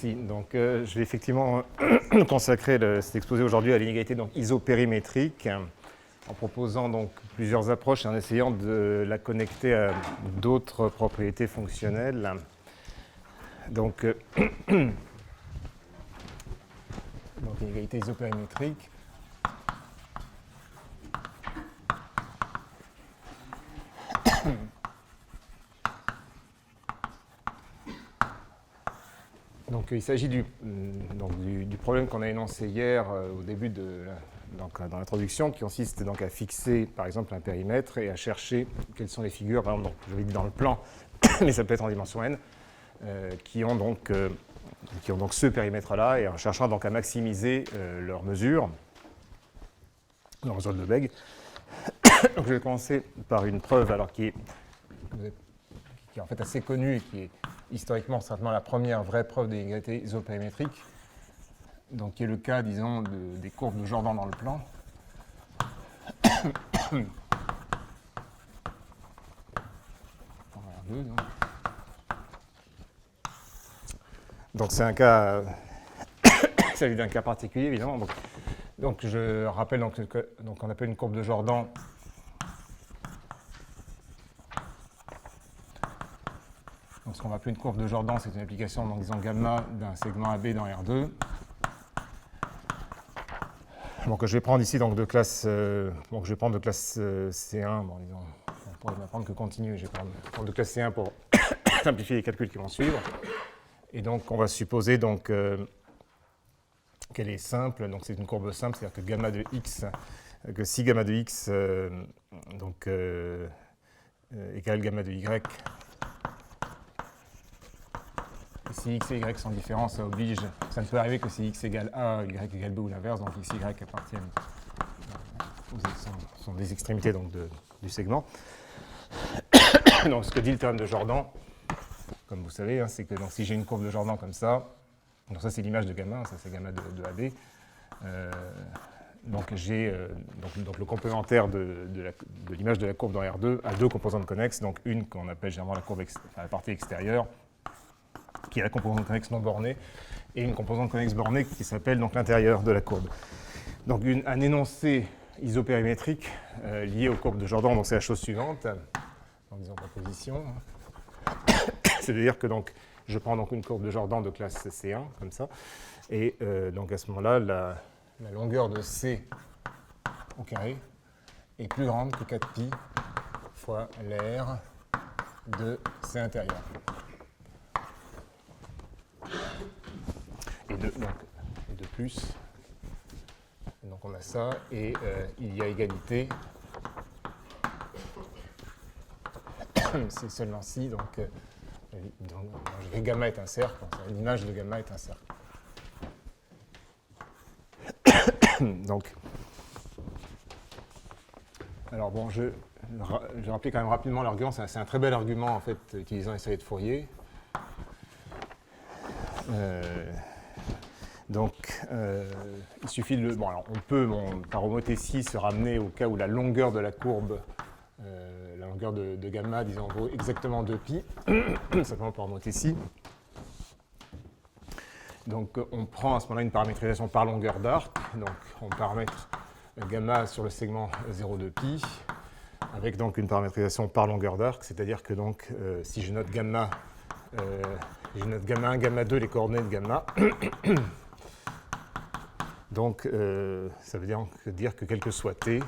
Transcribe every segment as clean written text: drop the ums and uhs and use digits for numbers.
Merci. Donc, je vais effectivement consacrer cet exposé aujourd'hui à l'inégalité isopérimétrique en proposant donc plusieurs approches et en essayant de la connecter à d'autres propriétés fonctionnelles. Donc, l'inégalité isopérimétrique. Donc, il s'agit du problème qu'on a énoncé hier au début dans l'introduction, qui consiste donc à fixer par exemple un périmètre et à chercher quelles sont les figures, par exemple, je l'ai dit dans le plan, mais ça peut être en dimension n, qui ont donc ce périmètre-là, et en cherchant donc à maximiser leurs mesures de Lebesgue. Donc, je vais commencer par une preuve alors qui est en fait assez connue et qui est historiquement certainement la première vraie preuve d'inégalité isopérimétrique, donc qui est le cas, disons, des courbes de Jordan dans le plan. Donc c'est un cas, il s'agit d'un cas particulier évidemment. Donc je rappelle donc on appelle une courbe de Jordan. Donc, ce qu'on va appeler une courbe de Jordan, c'est une application, donc, disons, gamma d'un segment AB dans R2. Donc, je vais prendre ici donc, de classe, je vais prendre de classe C1. Bon, disons, on pourrait m'apprendre que continue. Je vais prendre de classe C1 pour simplifier les calculs qui vont suivre. Et donc, on va supposer donc, qu'elle est simple. Donc, c'est une courbe simple, c'est-à-dire que gamma de x, que si gamma de x égale gamma de y. Si x et y sont différents, ça oblige, ça ne peut arriver que si x égale a, y égale b ou l'inverse, donc x et y appartiennent, sont des extrémités donc, du segment. Donc ce que dit le théorème de Jordan, comme vous savez, hein, c'est que donc, si j'ai une courbe de Jordan comme ça, donc ça c'est l'image de gamma, ça c'est gamma de AB, donc j'ai donc le complémentaire de l'image de la courbe dans R2 a deux composantes connexes, donc une qu'on appelle généralement la partie extérieure, qui est la composante connexe non bornée, et une composante connexe bornée qui s'appelle donc l'intérieur de la courbe. Donc un énoncé isopérimétrique lié aux courbes de Jordan, donc c'est la chose suivante, en disant proposition. C'est-à-dire que donc, je prends donc une courbe de Jordan de classe C1, comme ça, et donc à ce moment-là, la longueur de C au carré est plus grande que 4pi fois l'air de C intérieur. Et de plus, donc on a ça, et il y a égalité, c'est seulement si, donc gamma est un cercle, l'image de gamma est un cercle. Donc, alors bon, je vais rappeler quand même rapidement l'argument, c'est un très bel argument en fait, utilisant les séries de Fourier. Il suffit de... Bon, alors on peut, par homothétie, se ramener au cas où la longueur de la courbe, la longueur de gamma, disons, vaut exactement 2pi, simplement par homothétie. Donc, on prend à ce moment-là une paramétrisation par longueur d'arc. Donc, on paramètre gamma sur le segment 0,2pi, avec donc une paramétrisation par longueur d'arc, c'est-à-dire que donc, si je note gamma 1, gamma 2, les coordonnées de gamma. Donc, ça veut dire que quel que soit t,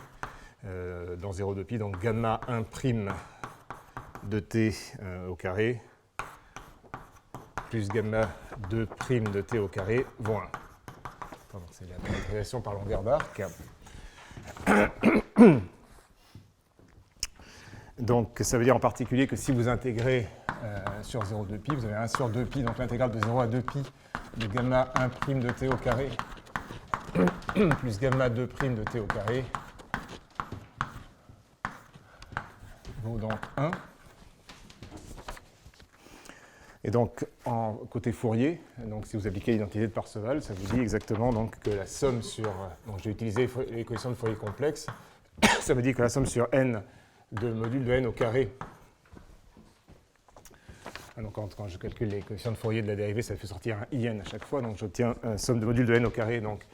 dans 0,2pi, donc gamma 1' de t au carré, plus gamma 2' de t au carré, vaut 1. Pardon, c'est la paramétrisation par longueur d'arc. Donc, ça veut dire en particulier que si vous intégrez sur 0,2pi, vous avez 1 sur 2pi, donc l'intégrale de 0 à 2pi de gamma 1' de t au carré plus gamma 2' de t au carré vaut donc 1. Et donc, en côté Fourier, donc si vous appliquez l'identité de Parseval, ça vous dit exactement donc, que la somme sur... Donc, j'ai utilisé l'équation de Fourier complexe. Ça veut dire que la somme sur n de module de n au carré Donc quand je calcule les coefficients de Fourier de la dérivée, ça fait sortir un IN à chaque fois. Donc j'obtiens somme de module de n au carré, donc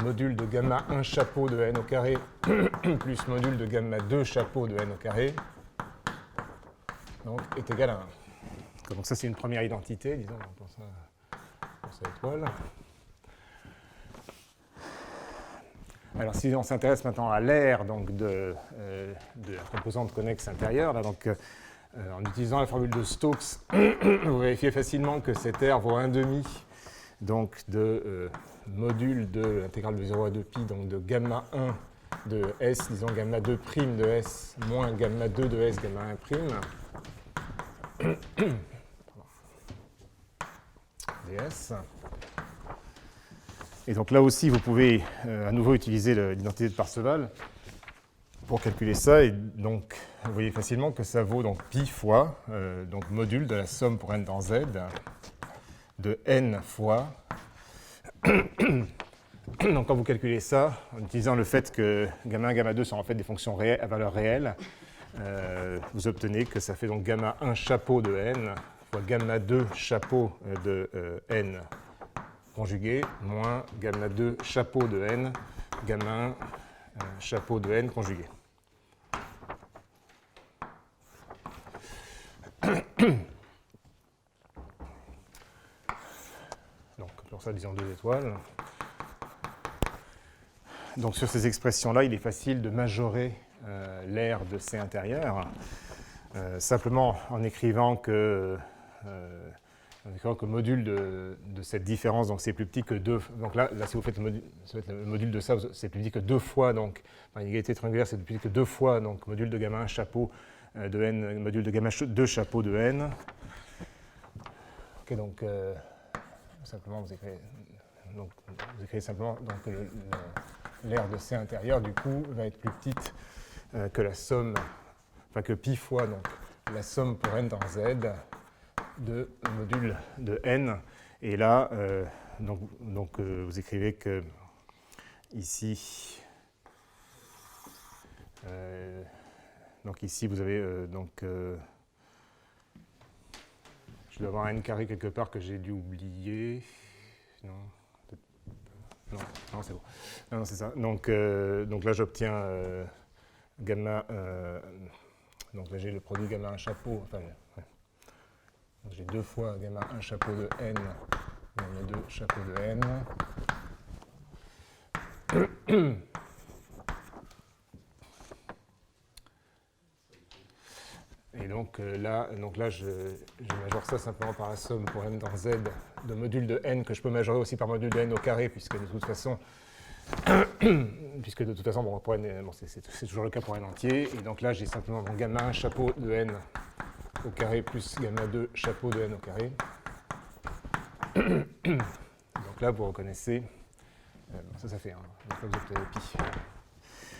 module de gamma 1 chapeau de n au carré plus module de gamma 2 chapeau de n au carré, donc est égal à 1. Donc ça c'est une première identité, disons, pour cette étoile. Alors si on s'intéresse maintenant à l'aire de la composante connexe intérieure, là, donc, en utilisant la formule de Stokes, vous vérifiez facilement que cette aire vaut 1,5 donc de module de l'intégrale de 0 à 2pi, donc de gamma 1 de S, disons gamma 2' de S moins gamma 2 de S, gamma 1', ds. Et donc là aussi, vous pouvez à nouveau utiliser l'identité de Parseval pour calculer ça. Et donc, vous voyez facilement que ça vaut donc pi fois, donc module de la somme pour n dans Z, de n fois. Donc quand vous calculez ça, en utilisant le fait que gamma 1, gamma 2 sont en fait des fonctions réelles, à valeur réelle, vous obtenez que ça fait donc gamma 1 chapeau de n fois gamma 2 chapeau de n conjugué moins gamma 2 chapeau de n, gamma 1 chapeau de n conjugué. Donc pour ça, disons 2 étoiles. Donc sur ces expressions-là, il est facile de majorer l'aire de C intérieur, simplement en écrivant que module de cette différence, donc c'est plus petit que 2. Donc là si vous faites le module de ça, c'est plus petit que 2 fois, donc dans l'inégalité triangulaire, c'est plus petit que 2 fois, donc module de gamma 1 chapeau de n, module de gamma 2 chapeau de n. Ok, donc simplement vous écrivez simplement donc l'aire de C intérieur, du coup, va être plus petite que la somme, enfin que pi fois donc la somme pour n dans Z de module de n. Et là, vous écrivez que ici, donc ici vous avez je dois avoir un n carré quelque part que j'ai dû oublier. Non, c'est bon. Non, c'est ça. Donc là, j'obtiens gamma. Donc là, j'ai le produit gamma 1 chapeau. Enfin, ouais. J'ai 2 fois gamma 1 chapeau de n, gamma 2 chapeau de n. Et donc là, je majore ça simplement par la somme pour n dans Z de module de n, que je peux majorer aussi par module de n au carré, puisque de toute façon, bon, pour n, bon, c'est toujours le cas pour n entier. Et donc là, j'ai simplement mon gamma 1 chapeau de n au carré plus gamma 2 chapeau de n au carré. Donc là, vous reconnaissez, ça fait 1. Donc là, vous obtenez pi.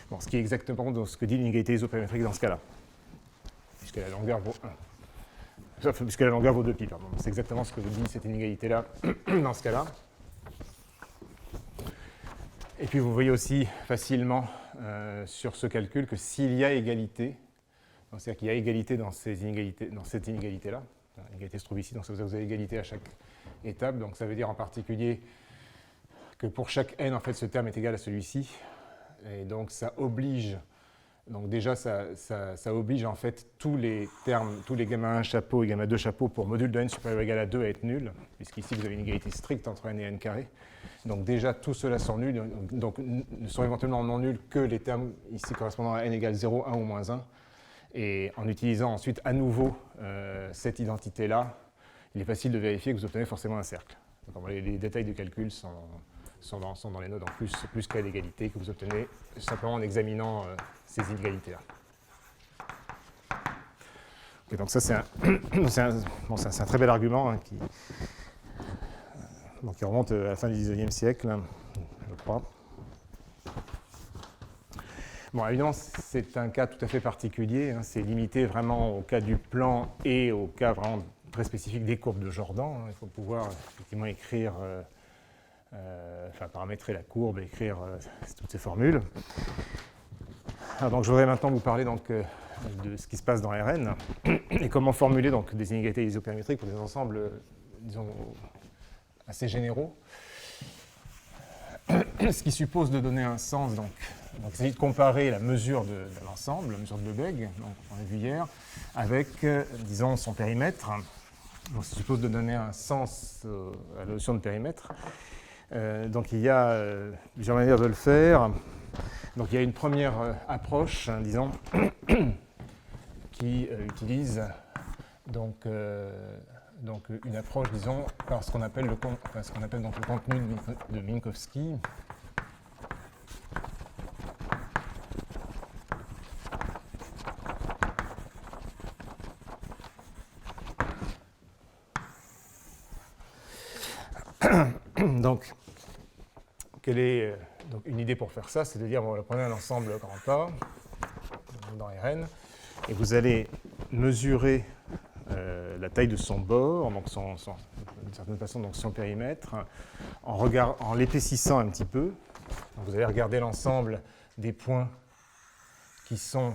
Bon, ce qui est exactement ce que dit l'inégalité isopérimétrique dans ce cas-là, puisque la longueur vaut 1. Puisque la longueur vaut 2pi, pardon. C'est exactement ce que vous dit cette inégalité-là dans ce cas-là. Et puis vous voyez aussi facilement sur ce calcul que s'il y a égalité, c'est-à-dire qu'il y a égalité dans cette inégalité-là, l'égalité se trouve ici, donc ça veut dire que vous avez égalité à chaque étape, donc ça veut dire en particulier que pour chaque n, en fait, ce terme est égal à celui-ci, et donc ça oblige, donc déjà ça oblige en fait tous les termes, tous les gamma 1 chapeau et gamma 2 chapeau pour module de n supérieur ou égal à 2 à être nuls, puisqu'ici vous avez une égalité stricte entre n et n carré. Donc déjà, tous ceux-là sont nuls, donc ne sont éventuellement non nuls que les termes ici correspondant à n égale 0, 1 ou moins 1. Et en utilisant ensuite à nouveau cette identité-là, il est facile de vérifier que vous obtenez forcément un cercle. Donc, les détails du calcul sont dans les notes en plus cas d'égalité que vous obtenez simplement en examinant ces inégalités-là. Okay, donc ça, c'est un très bel argument hein, qui remonte à la fin du XIXe siècle, je crois. Bon, évidemment, c'est un cas tout à fait particulier. Hein, c'est limité vraiment au cas du plan et au cas vraiment très spécifique des courbes de Jordan. Hein. Il faut pouvoir effectivement écrire, paramétrer la courbe et écrire toutes ces formules. Alors, donc, je voudrais maintenant vous parler de ce qui se passe dans Rn et comment formuler donc, des inégalités isopérimétriques pour des ensembles, disons, assez généraux. Ce qui suppose de donner un sens, donc il s'agit de comparer la mesure de l'ensemble, la mesure de Lebesgue, donc on l'a vu hier, avec, disons, son périmètre. Donc ça suppose de donner un sens à la notion de périmètre. Donc il y a plusieurs manières de le faire. Donc il y a une première approche, hein, disons, qui utilise donc une approche, disons, par ce qu'on appelle, donc, le contenu de Minkowski. Donc, quelle est donc une idée pour faire ça? C'est de dire, bon, prenez un ensemble grand A dans Rn, et vous allez mesurer la taille de son bord, donc d'une certaine façon donc son périmètre, en l'épaississant un petit peu. Donc vous allez regarder l'ensemble des points qui sont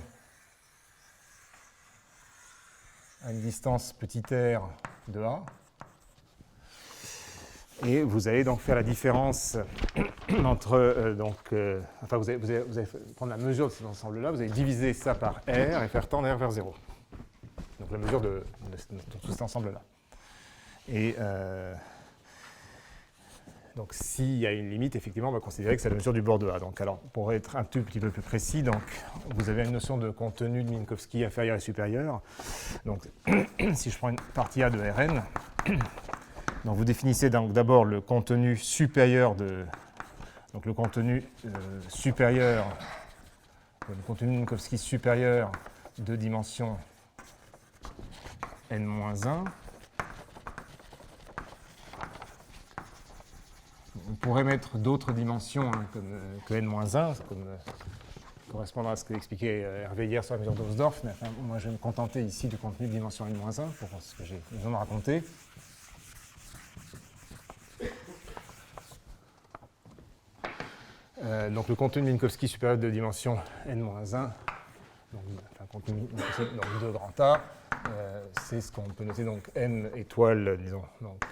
à une distance petit r de A. Et vous allez donc faire la différence entre... enfin, vous allez prendre la mesure de cet ensemble-là, vous allez diviser ça par R et faire tendre R vers 0. Donc la mesure de tout cet ensemble-là. Et donc s'il y a une limite, effectivement, on va considérer que c'est la mesure du bord de A. Donc alors, pour être un tout petit peu plus précis, donc, vous avez une notion de contenu de Minkowski inférieur et supérieur. Donc si je prends une partie A de Rn, donc vous définissez donc d'abord le contenu supérieur de... Donc le contenu supérieur, le contenu Minkowski supérieur de dimension n-1. On pourrait mettre d'autres dimensions hein, que n-1, comme correspondant à ce que expliquait Hervé hier sur la mesure d'Hausdorff, mais enfin, moi je vais me contenter ici du contenu de dimension n-1 pour ce que j'ai besoin de raconter. Donc le contenu de Minkowski supérieur de dimension n-1, donc contenu de grand A, c'est ce qu'on peut noter donc n étoile, disons, donc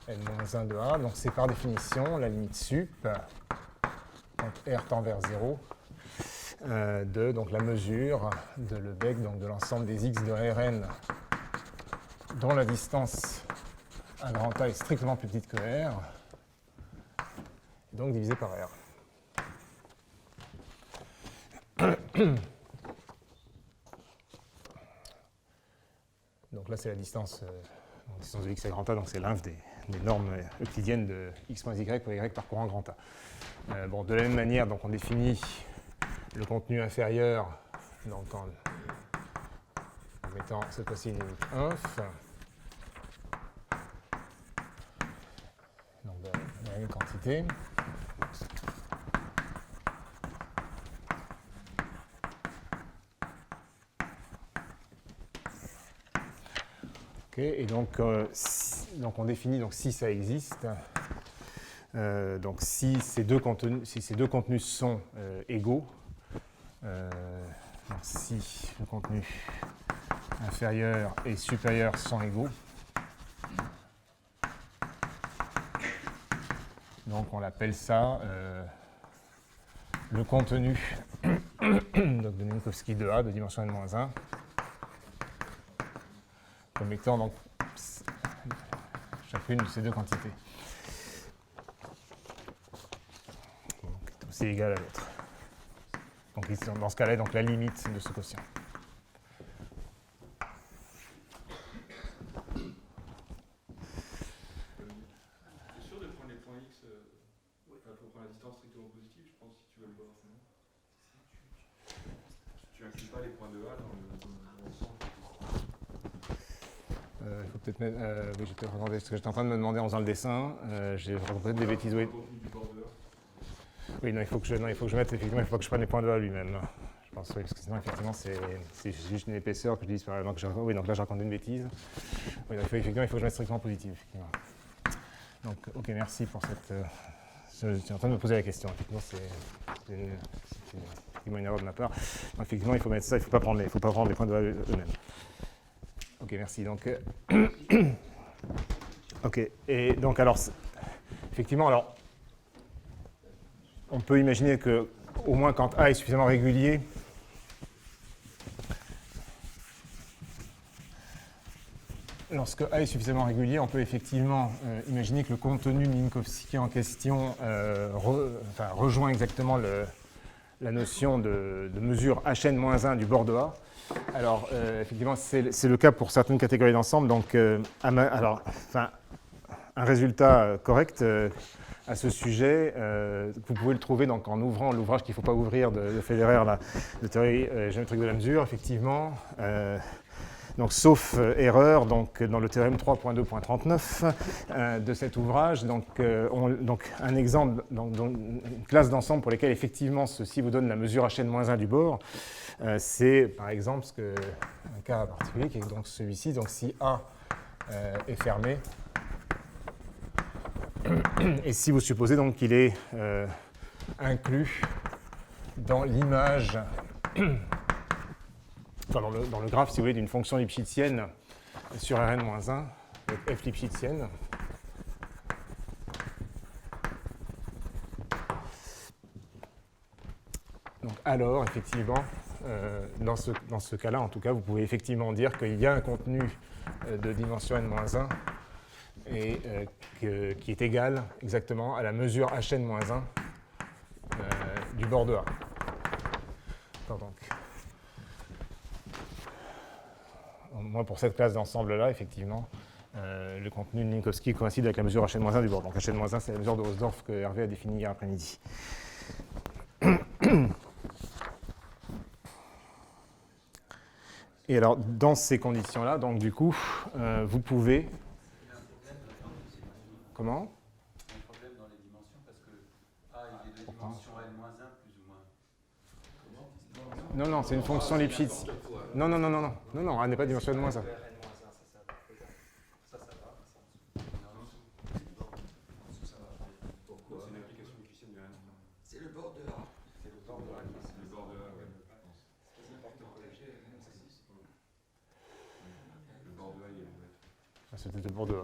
n-1 de A. Donc c'est par définition la limite sup, donc R tend vers 0, de donc, la mesure de Lebesgue, donc de l'ensemble des x de Rn dont la distance à grand A est strictement plus petite que R, donc divisé par R. Donc là, c'est la distance de x à grand A, donc c'est l'inf des normes euclidiennes de x moins y pour y parcourant grand A. Bon, de la même manière, donc, on définit le contenu inférieur donc, en mettant cette fois-ci une limite inf. Donc de la même quantité. Okay, et donc on définit donc, si ça existe, donc si ces deux contenus sont égaux, donc si le contenu inférieur et supérieur sont égaux, donc on appelle ça le contenu donc, de Minkowski de A de dimension n-1 comme étant donc chacune de ces deux quantités. Donc, est aussi égal à l'autre. Donc ici, dans ce cas-là, donc la limite de ce quotient. C'est sûr de prendre les points x pour prendre la distance strictement positive, je pense, si tu veux le voir. Tu n'inclus pas les points de A dans l'ensemble. Il faut peut-être mettre. Oui, j'étais en train de me demander en faisant le dessin. J'ai peut-être des bêtises. Oui, oui non, il faut que je mette, effectivement, il faut que je prenne les points de A lui-même. Je pense, oui, parce que sinon, effectivement, c'est juste une épaisseur que je dis. Oui, donc là, je raconte une bêtise. Oui, donc, effectivement, il faut que je mette strictement positif, effectivement. Donc, ok, merci pour cette. Je suis en train de me poser la question. Effectivement, c'est une effectivement une erreur de ma part. Donc, effectivement, il faut mettre ça, il ne faut pas prendre les points de A eux-mêmes. Ok, merci. Donc, ok, et donc alors, effectivement, alors, on peut imaginer que, au moins quand A est suffisamment régulier, lorsque A est suffisamment régulier, on peut effectivement imaginer que le contenu Minkowski en question rejoint exactement la notion de mesure Hn-1 du bord de A. Alors, effectivement, c'est le cas pour certaines catégories d'ensemble. Donc, un résultat correct à ce sujet, vous pouvez le trouver donc, en ouvrant l'ouvrage qu'il ne faut pas ouvrir de Federer, de théorie géométrique de la mesure, effectivement. Donc, sauf erreur, donc, dans le théorème 3.2.39 de cet ouvrage, donc, un exemple, une classe d'ensemble pour lesquels effectivement ceci vous donne la mesure Hn-1 du bord, c'est par exemple un cas particulier qui est donc celui-ci. Donc, si A est fermé, et si vous supposez donc qu'il est inclus dans l'image, enfin dans le graphe, si vous voulez, d'une fonction lipschitzienne sur Rn-1, avec f lipschitzienne. Donc alors, effectivement, dans ce cas-là, en tout cas, vous pouvez effectivement dire qu'il y a un contenu de dimension n-1 et qui est égal exactement à la mesure Hn-1 du bord de A. Donc, au moins pour cette classe d'ensemble-là, effectivement, le contenu de Minkowski coïncide avec la mesure Hn-1 du bord. Donc Hn-1, c'est la mesure de Hausdorff que Hervé a définie hier après-midi. Et alors, dans ces conditions-là, donc du coup, vous pouvez... Comment ? Il y a un problème dans les dimensions parce que A il est de dimension n-1 plus ou moins. Non, c'est une fonction Lipschitz. Non, A n'est pas dimension n-1. Ça va. Pourquoi ? C'est une application lipschitzienne de N. C'est le bord de A. C'est le bord de A, c'est le bord de A, ouais. Le bord de A, il est en fait. C'est peut-être le bord de A.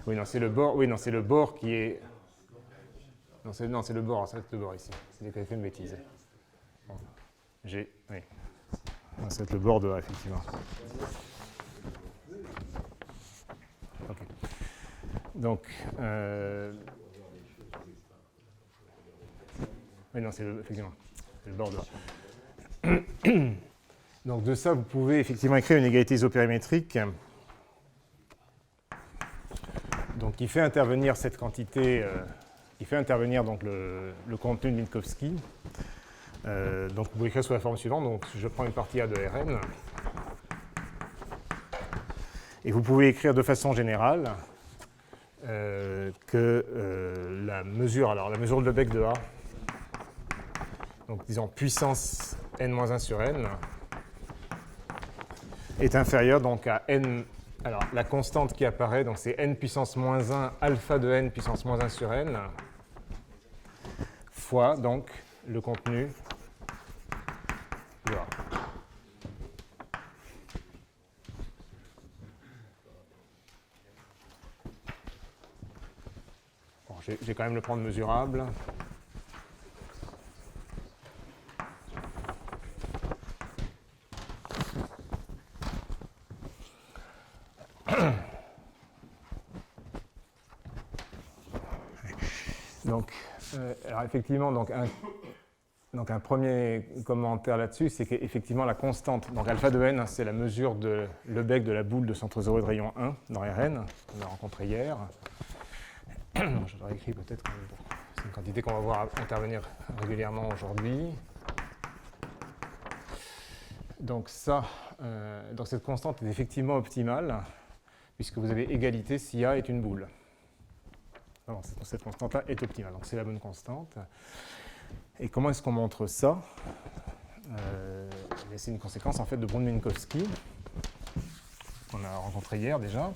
Oui, non, c'est le bord. Oui, non, c'est le bord qui est. Non, c'est le bord. Ça va être le bord ici. C'est des fait une bêtise. Bon. Oui. Non, ça va être le bord de A, effectivement. Ok. Donc. Oui, non, effectivement. C'est le bord de A. Donc, de ça, vous pouvez effectivement écrire une égalité isopérimétrique. Donc, qui fait intervenir cette quantité, qui fait intervenir donc, le contenu de Minkowski. Donc, vous pouvez écrire sous la forme suivante. Donc, je prends une partie A de Rn. Et vous pouvez écrire de façon générale que la mesure de Lebesgue de A, donc disons puissance n-1 sur n, est inférieure donc à n. Alors, la constante qui apparaît, donc c'est n puissance moins 1 alpha de n puissance moins 1 sur n fois donc le contenu de A. Bon, je vais quand même le prendre mesurable. Donc, alors effectivement, donc un premier commentaire là-dessus, c'est qu'effectivement la constante, donc alpha de n, c'est la mesure de Lebesgue de la boule de centre 0 et de rayon 1 dans Rn, qu'on a rencontré hier. Je l'aurais écrit peut-être, c'est une quantité qu'on va voir intervenir régulièrement aujourd'hui. Donc ça, donc cette constante est effectivement optimale, puisque vous avez égalité si A est une boule. Alors, cette constante-là est optimale, donc c'est la bonne constante. Et comment est-ce qu'on montre ça ? C'est une conséquence en fait de Brun-Minkowski, qu'on a rencontré hier déjà.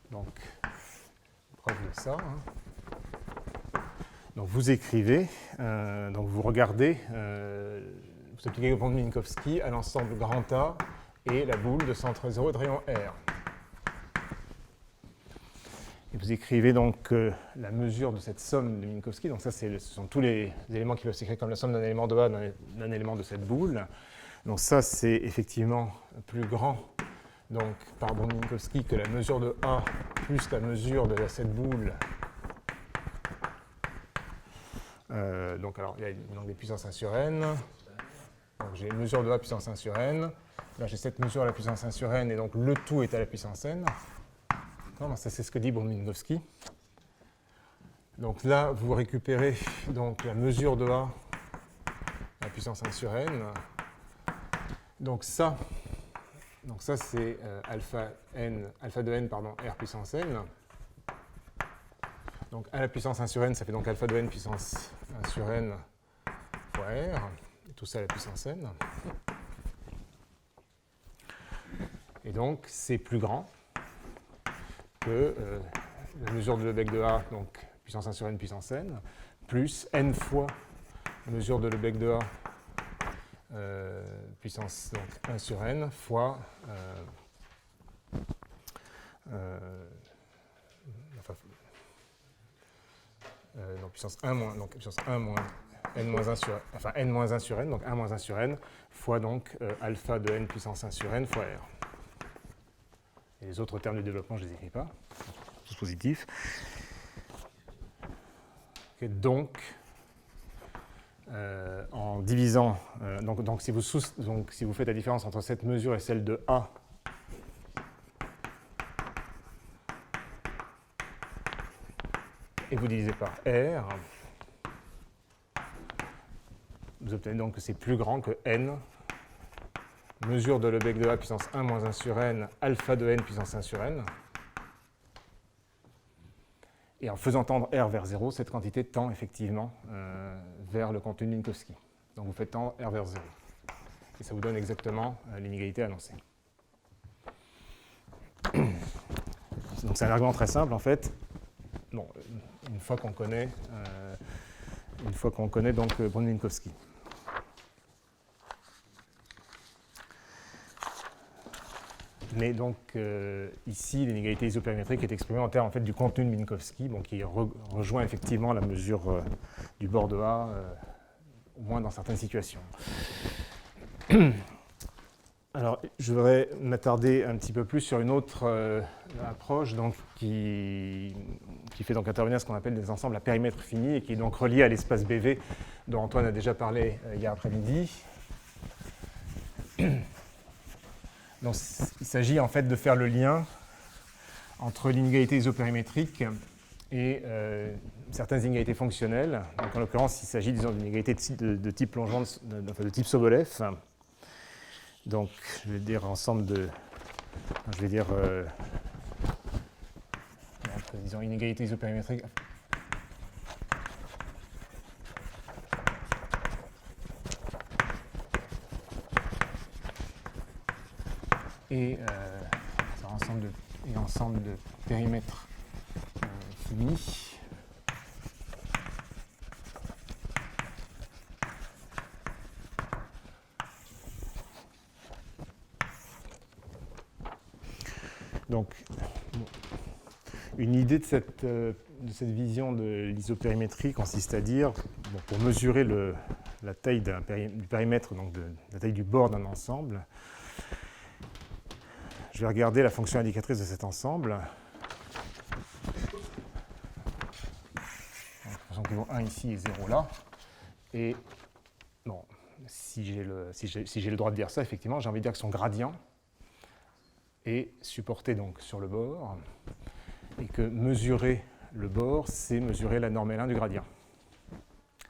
Donc, preuve de ça. Hein. Donc vous écrivez, donc vous regardez, vous appliquez le bond de Minkowski à l'ensemble grand A et la boule de centre 0 et de rayon R. Et vous écrivez donc la mesure de cette somme de Minkowski. Donc ça, ce sont tous les éléments qui peuvent s'écrire comme la somme d'un élément de A d'un élément de cette boule. Donc ça, c'est effectivement plus grand donc, par bond de Minkowski que la mesure de A plus la mesure de cette boule. Donc alors, il y a donc des puissances 1 sur n. Donc j'ai une mesure de A puissance 1 sur n. Là, j'ai cette mesure à la puissance 1 sur n, et donc le tout est à la puissance n. Non, ça, c'est ce que dit bond de Minkowski. Donc là, vous récupérez donc, la mesure de A à la puissance 1 sur n. Donc ça c'est alpha de n, pardon, r puissance n. Donc à la puissance 1 sur n, ça fait donc alpha de n puissance 1 sur n fois r. Et tout ça à la puissance n. Et donc c'est plus grand que la mesure de Lebesgue de A, donc puissance 1 sur n puissance n, plus n fois la mesure de Lebesgue de A puissance donc 1 sur n fois puissance 1 moins, donc puissance 1 moins n moins 1 sur enfin n moins 1 sur n, donc 1 moins 1 sur n fois donc alpha de n puissance 1 sur n fois r. Et les autres termes de développement, je ne les écris pas, tous positifs. Okay, donc en divisant, donc si vous faites la différence entre cette mesure et celle de A, et vous divisez par R, vous obtenez donc que c'est plus grand que n, mesure de Lebesgue de A puissance 1 moins 1 sur n, alpha de n puissance 1 sur n. Et en faisant tendre R vers 0, cette quantité tend effectivement vers le contenu de Minkowski. Donc vous faites tendre R vers 0. Et ça vous donne exactement l'inégalité annoncée. Donc c'est un argument très simple en fait. Bon, une fois qu'on connaît donc bond de Minkowski. Mais donc ici, l'inégalité isopérimétrique est exprimée en termes en fait, du contenu de Minkowski, bon, qui rejoint effectivement la mesure du bord de A, au moins dans certaines situations. Alors, je voudrais m'attarder un petit peu plus sur une autre approche donc, qui fait donc intervenir ce qu'on appelle des ensembles à périmètre fini et qui est donc relié à l'espace BV dont Antoine a déjà parlé hier après-midi. Donc, il s'agit en fait de faire le lien entre l'inégalité isopérimétrique et certaines inégalités fonctionnelles. Donc, en l'occurrence, il s'agit disons d'une inégalité de type plongeant, de type Sobolev. Donc, je vais dire ensemble de, je vais dire, disons inégalité isopérimétrique. Et un ensemble de périmètres finis. Donc, une idée de cette vision de l'isopérimétrie consiste à dire, bon, pour mesurer la taille du périmètre, donc la taille du bord d'un ensemble, je vais regarder la fonction indicatrice de cet ensemble. La fonction qui vaut 1 ici et 0 là. Et bon, si j'ai le droit de dire ça, effectivement, j'ai envie de dire que son gradient est supporté donc sur le bord et que mesurer le bord, c'est mesurer la norme L1 du gradient.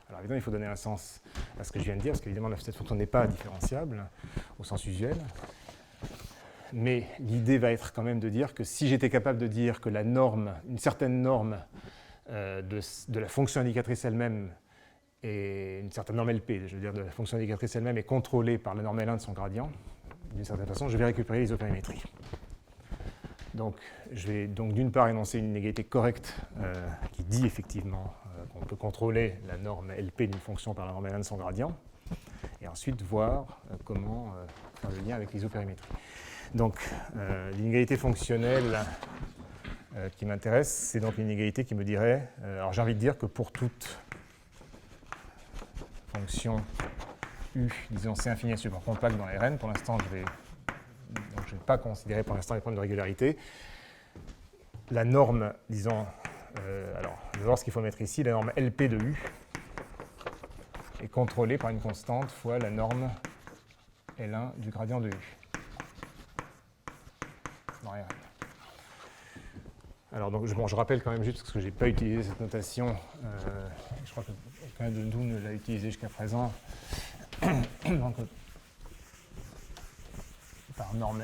Alors évidemment, il faut donner un sens à ce que je viens de dire, parce qu'évidemment, cette fonction n'est pas différenciable au sens usuel. Mais l'idée va être quand même de dire que si j'étais capable de dire que la norme, une certaine norme de la fonction indicatrice elle-même et une certaine norme LP, je veux dire de la fonction indicatrice elle-même est contrôlée par la norme L1 de son gradient, d'une certaine façon, je vais récupérer l'isopérimétrie. Donc, je vais donc d'une part énoncer une inégalité correcte qui dit effectivement qu'on peut contrôler la norme LP d'une fonction par la norme L1 de son gradient, et ensuite voir comment faire le lien avec l'isopérimétrie. Donc, l'inégalité fonctionnelle qui m'intéresse, c'est donc une inégalité qui me dirait, alors j'ai envie de dire que pour toute fonction U, disons C infini super compacte dans Rn, pour l'instant je vais pas considérer pour l'instant les problèmes de régularité. La norme, disons, alors je vais voir ce qu'il faut mettre ici, la norme LP de U est contrôlée par une constante fois la norme L1 du gradient de U dans Rn. Alors donc, je rappelle quand même juste parce que je n'ai pas utilisé cette notation, je crois qu'aucun de nous ne l'a utilisé jusqu'à présent. Donc, par norme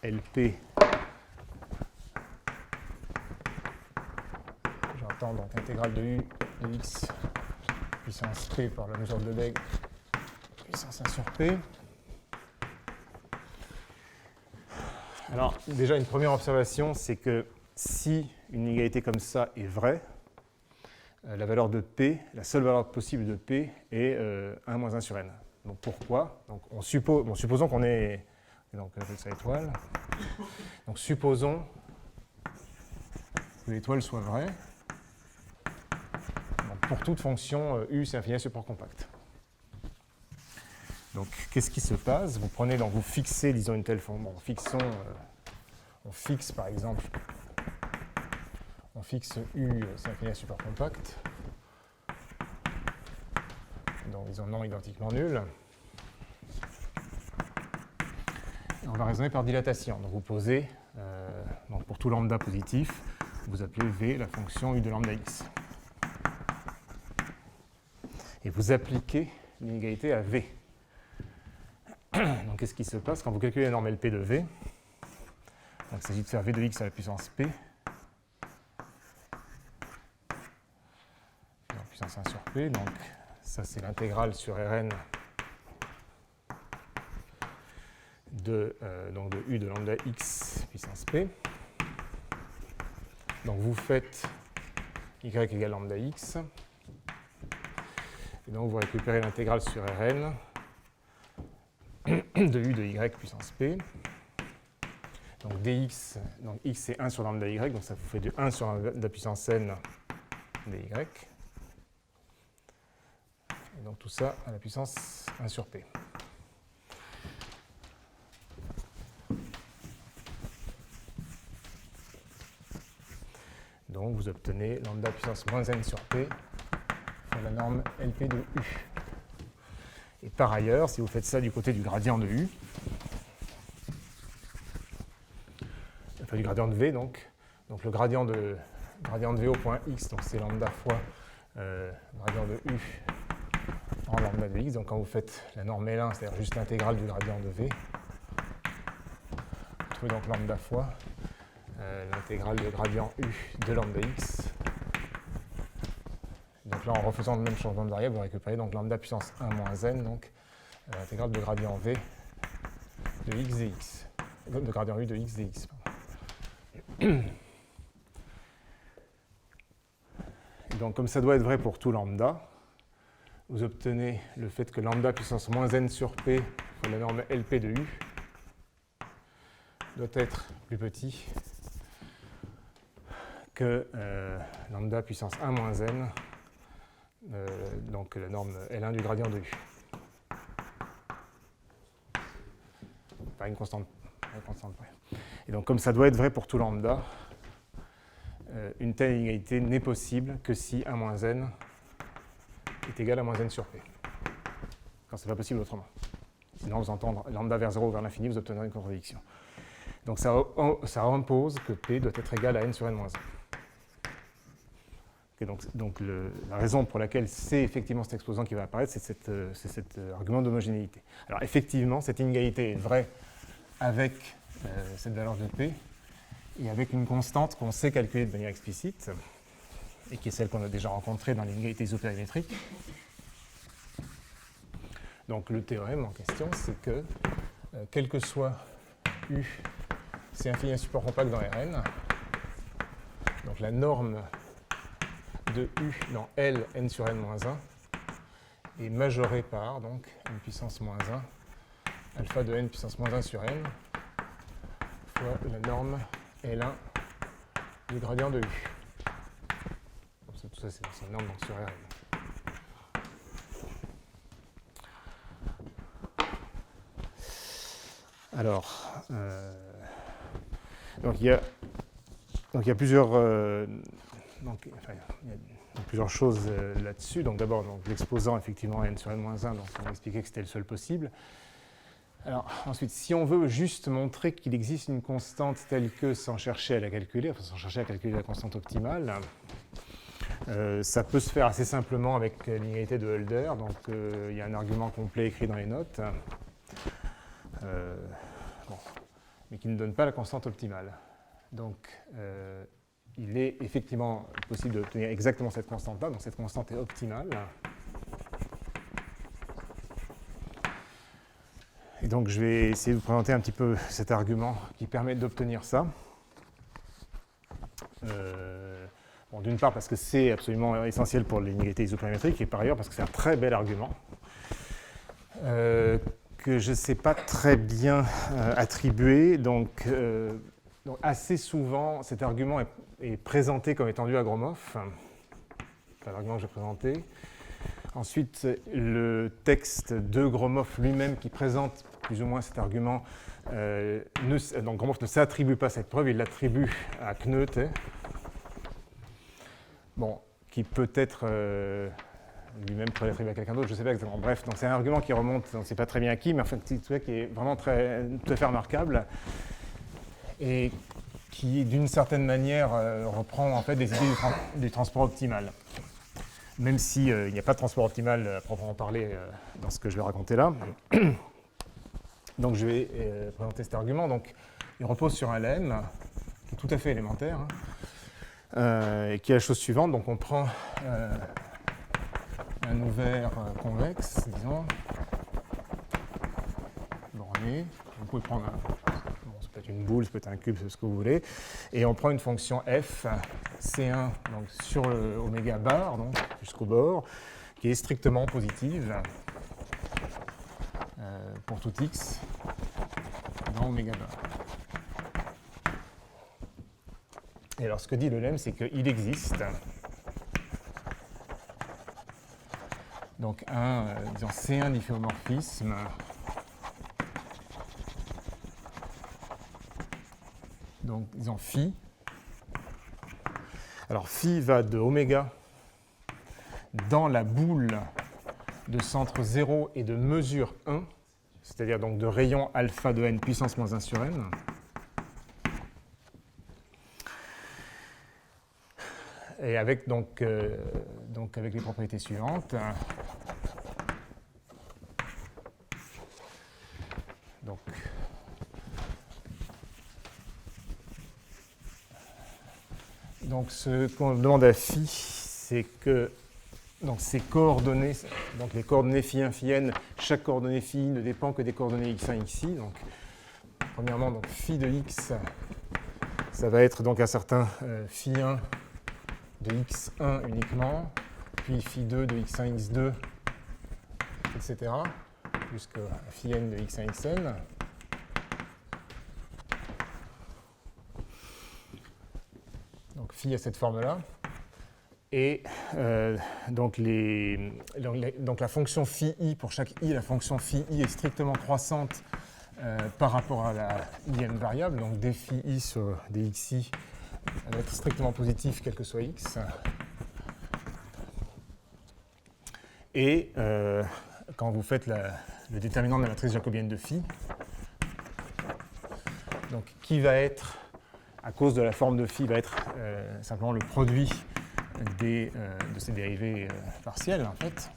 LP, j'entends donc l'intégrale de U de x puissance p par la mesure de Lebesgue puissance 1 sur p. Alors, déjà, une première observation, c'est que si une inégalité comme ça est vraie, la valeur de P, la seule valeur possible de P est 1 moins 1 sur n. Donc pourquoi? Donc, supposons qu'on ait, donc on appelle ça étoile. Donc supposons que l'étoile soit vraie. Donc, pour toute fonction U, c'est infini support compact. Donc, qu'est-ce qui se passe? Vous prenez, donc vous fixez, disons, une telle fonction. Bon, on fixe par exemple, on fixe U, c'est infini support compact. Donc, disons non identiquement nul. Et on va raisonner par dilatation. Donc, vous posez, donc pour tout lambda positif, vous appelez V la fonction U de lambda x. Et vous appliquez l'inégalité à V. Donc, qu'est-ce qui se passe quand vous calculez la norme LP de V? Donc, il s'agit de faire V de x à la puissance P, donc puissance 1 sur P. Donc, ça, c'est l'intégrale sur Rn de U de lambda x puissance P. Donc, vous faites y égale lambda x. Et donc, vous récupérez l'intégrale sur Rn de U de y puissance P. Donc dx, donc x c'est 1 sur lambda y, donc ça vous fait du 1 sur lambda puissance n dy. Et donc tout ça à la puissance 1 sur p. Donc vous obtenez lambda puissance moins n sur p pour la norme LP de U. Et par ailleurs, si vous faites ça du côté du gradient de U, enfin du gradient de V, donc le gradient de V au point x, donc c'est lambda fois gradient de U en lambda de x. Donc quand vous faites la norme L1, c'est-à-dire juste l'intégrale du gradient de V, vous trouvez donc lambda fois l'intégrale du gradient U de lambda x. Donc là, en refaisant le même changement de variable, vous récupérez donc lambda puissance 1 moins n, donc l'intégrale de gradient V de x dx, de gradient U de x dx. Donc, comme ça doit être vrai pour tout lambda, vous obtenez le fait que lambda puissance moins n sur p pour la norme LP de U doit être plus petit que lambda puissance 1 moins n, donc la norme L1 du gradient de U. Pas une constante près. Et donc, comme ça doit être vrai pour tout lambda, une telle inégalité n'est possible que si 1 moins n est égal à moins n sur p. Quand ce n'est pas possible autrement. Sinon, vous entendez lambda vers 0 ou vers l'infini, vous obtenez une contradiction. Donc, ça impose que p doit être égal à n sur n moins 1. Okay, donc la raison pour laquelle c'est effectivement cet exposant qui va apparaître, c'est cet argument d'homogénéité. Alors, effectivement, cette inégalité est vraie avec cette valeur de p, et avec une constante qu'on sait calculer de manière explicite, et qui est celle qu'on a déjà rencontrée dans l'inégalité isopérimétrique. Donc le théorème en question, c'est que quel que soit U C infini est un support compact dans Rn. Donc la norme de U dans L, n sur n-1, est majorée par donc n puissance moins 1, alpha de n puissance moins 1 sur n, fois la norme L1 du gradient de U. Donc, tout ça, c'est une norme donc, sur Rn. Alors, donc il y a plusieurs, il y a plusieurs choses là-dessus. Donc d'abord, l'exposant effectivement n sur n-1, donc on a expliqué que c'était le seul possible. Alors ensuite, si on veut juste montrer qu'il existe une constante telle que sans chercher à la calculer, enfin sans chercher à calculer la constante optimale, ça peut se faire assez simplement avec l'inégalité de Hölder. Donc il y a un argument complet écrit dans les notes. Mais qui ne donne pas la constante optimale. Donc, il est effectivement possible d'obtenir exactement cette constante-là, donc cette constante est optimale. Et donc, je vais essayer de vous présenter un petit peu cet argument qui permet d'obtenir ça. D'une part, parce que c'est absolument essentiel pour l'inégalité isopérimétrique, et par ailleurs, parce que c'est un très bel argument. Que je ne sais pas très bien attribuer. Donc, assez souvent, cet argument est présenté comme étant dû à Gromov. C'est l'argument que j'ai présenté. Ensuite, le texte de Gromov lui-même qui présente plus ou moins cet argument, donc Gromov ne s'attribue pas cette preuve, il l'attribue à Knöte, qui peut être lui-même pourrait l'attribuer à quelqu'un d'autre, je ne sais pas exactement. Bref, c'est un argument qui remonte, on ne sait pas très bien à qui, mais enfin, qui est vraiment tout à fait remarquable et qui, d'une certaine manière, reprend en fait des idées du transport optimal. Même s'il n'y a pas de transport optimal à proprement parler dans ce que je vais raconter là. Donc je vais présenter cet argument. Donc, il repose sur un lemme qui est tout à fait élémentaire et qui est la chose suivante. Donc on prend un ouvert convexe, disons, borné. Vous pouvez prendre ça peut être une boule, ça peut être un cube, c'est ce que vous voulez. Et on prend une fonction f, C1, donc sur le oméga bar, donc jusqu'au bord, qui est strictement positive pour tout x dans oméga bar. Et alors ce que dit le lemme, c'est qu'il existe donc disons C1 difféomorphisme donc disons phi. Alors phi va de oméga dans la boule de centre 0 et de mesure 1, c'est-à-dire donc de rayon alpha de n puissance moins 1 sur n. Et avec donc avec les propriétés suivantes. Donc ce qu'on demande à phi, c'est que donc ces coordonnées, donc les coordonnées phi1, phi-n, chaque coordonnée phi ne dépend que des coordonnées x1, xi. Donc premièrement, donc phi de x, ça va être donc un certain phi1 de x1 uniquement, puis phi2 de x1, x2, etc., jusqu'à phi-n de x1, xn. Donc phi a cette forme-là. Et donc la fonction phi i, pour chaque i, la fonction phi i est strictement croissante par rapport à la ième variable. Donc d phi i sur dxi va être strictement positif quel que soit x. Et quand vous faites le déterminant de la matrice jacobienne de phi, donc qui va être, à cause de la forme de phi, va être simplement le produit de ces dérivés partiels, en fait.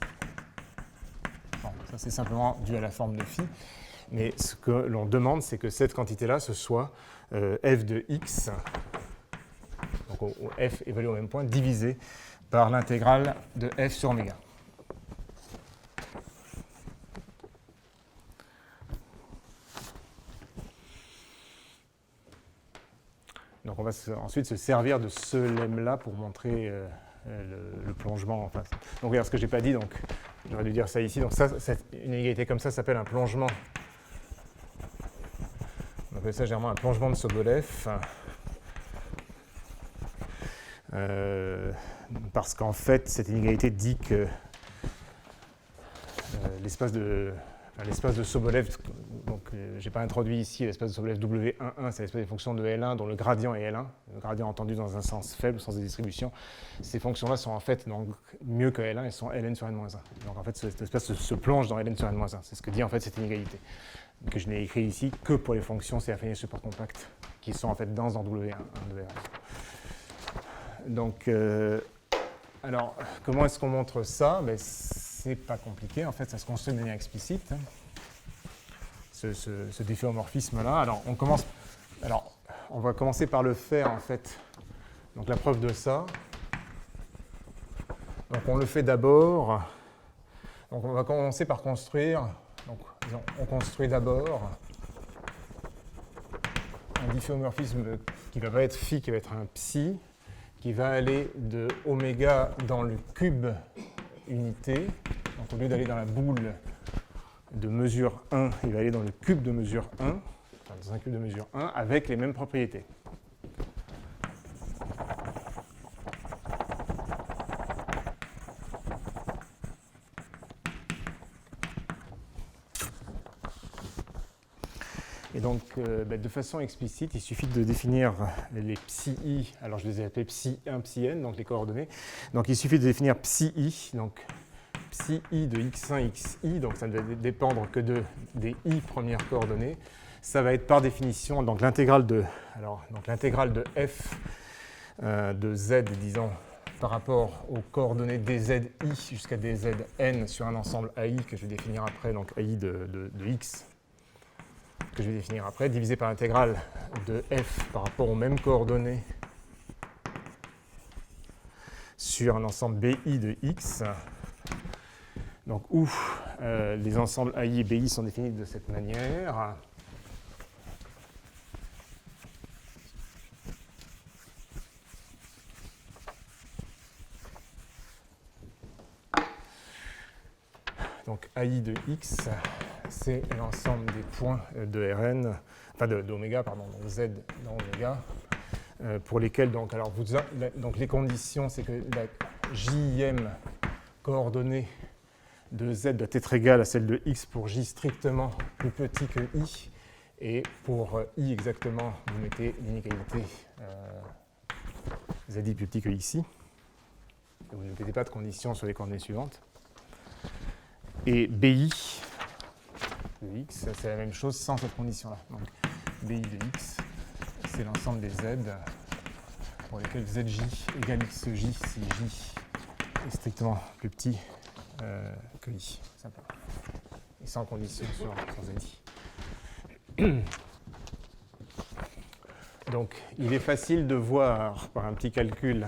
Bon, ça, c'est simplement dû à la forme de phi. Mais ce que l'on demande, c'est que cette quantité-là, ce soit f de x, donc où f évalue au même point, divisé par l'intégrale de f sur oméga. va ensuite se servir de ce lemme-là pour montrer le plongement. Enfin, donc regarde ce que je n'ai pas dit, donc j'aurais dû dire ça ici. Donc ça, une inégalité comme ça s'appelle un plongement. On appelle ça généralement un plongement de Sobolev. Parce qu'en fait, cette inégalité dit que l'espace de Sobolev, donc je n'ai pas introduit ici l'espace de Sobolev W11, c'est l'espace des fonctions de L1 dont le gradient est L1, le gradient entendu dans un sens faible, sens de distribution. Ces fonctions-là sont en fait donc, mieux que L1, elles sont Ln sur n-1. Donc en fait, cet espace se plonge dans Ln sur n-1. C'est ce que dit en fait cette inégalité, que je n'ai écrit ici que pour les fonctions C affinies support compact, qui sont en fait denses dans W1 de R. Donc, alors, comment est-ce qu'on montre ça? C'est pas compliqué, en fait, ça se construit de manière explicite, hein, ce difféomorphisme-là. Alors, on va commencer par le faire, en fait. Donc, la preuve de ça. Donc, on le fait d'abord. Donc, on va commencer par construire. Donc, disons, on construit d'abord un difféomorphisme qui ne va pas être phi, qui va être un psi, qui va aller de oméga dans le cube unité. Donc au lieu d'aller dans la boule de mesure 1, il va aller dans le cube de mesure 1, enfin dans un cube de mesure 1, avec les mêmes propriétés. Et donc, de façon explicite, il suffit de définir les psi-i, alors je les ai appelés psi1, psi-n, donc les coordonnées. Donc il suffit de définir psi-i, donc psi-i de x1, xi, donc ça ne va dépendre que des i premières coordonnées. Ça va être par définition donc l'intégrale de f de z, disons, par rapport aux coordonnées dzi jusqu'à dzn sur un ensemble ai que je vais définir après, donc ai de x, que je vais définir après, divisé par l'intégrale de f par rapport aux mêmes coordonnées sur un ensemble bi de x, donc où les ensembles ai et bi sont définis de cette manière. Donc ai de x, c'est l'ensemble des points de Rn, enfin d'oméga, pardon, donc z dans oméga, pour lesquels, donc les conditions, c'est que la jème coordonnée de z doit être égale à celle de x pour j strictement plus petit que i, et pour i exactement, vous mettez l'inégalité zi plus petit que xi, et vous ne mettez pas de conditions sur les coordonnées suivantes. Et bi de x, c'est la même chose sans cette condition-là. Donc, bi de x, c'est l'ensemble des z pour lesquels zj égale xj si j est strictement plus petit que i, simplement. Et sans condition sur zi. Donc, il est facile de voir par un petit calcul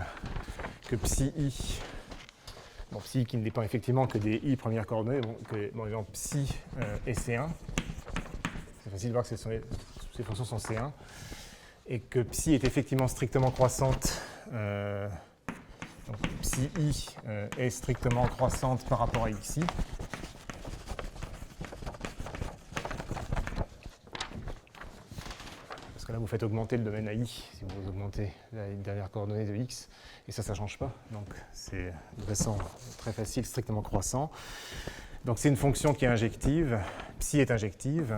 que psi-i, bon, psi qui ne dépend effectivement que des i premières coordonnées, exemple psi et C1, c'est facile de voir que ces fonctions sont C1, et que psi est effectivement strictement croissante, donc psi i est strictement croissante par rapport à xi. Parce que là, vous faites augmenter le domaine AI si vous augmentez la dernière coordonnée de x, et ça ne change pas. Donc, c'est de façon très facile, strictement croissant. Donc, c'est une fonction qui est injective. Psi est injective.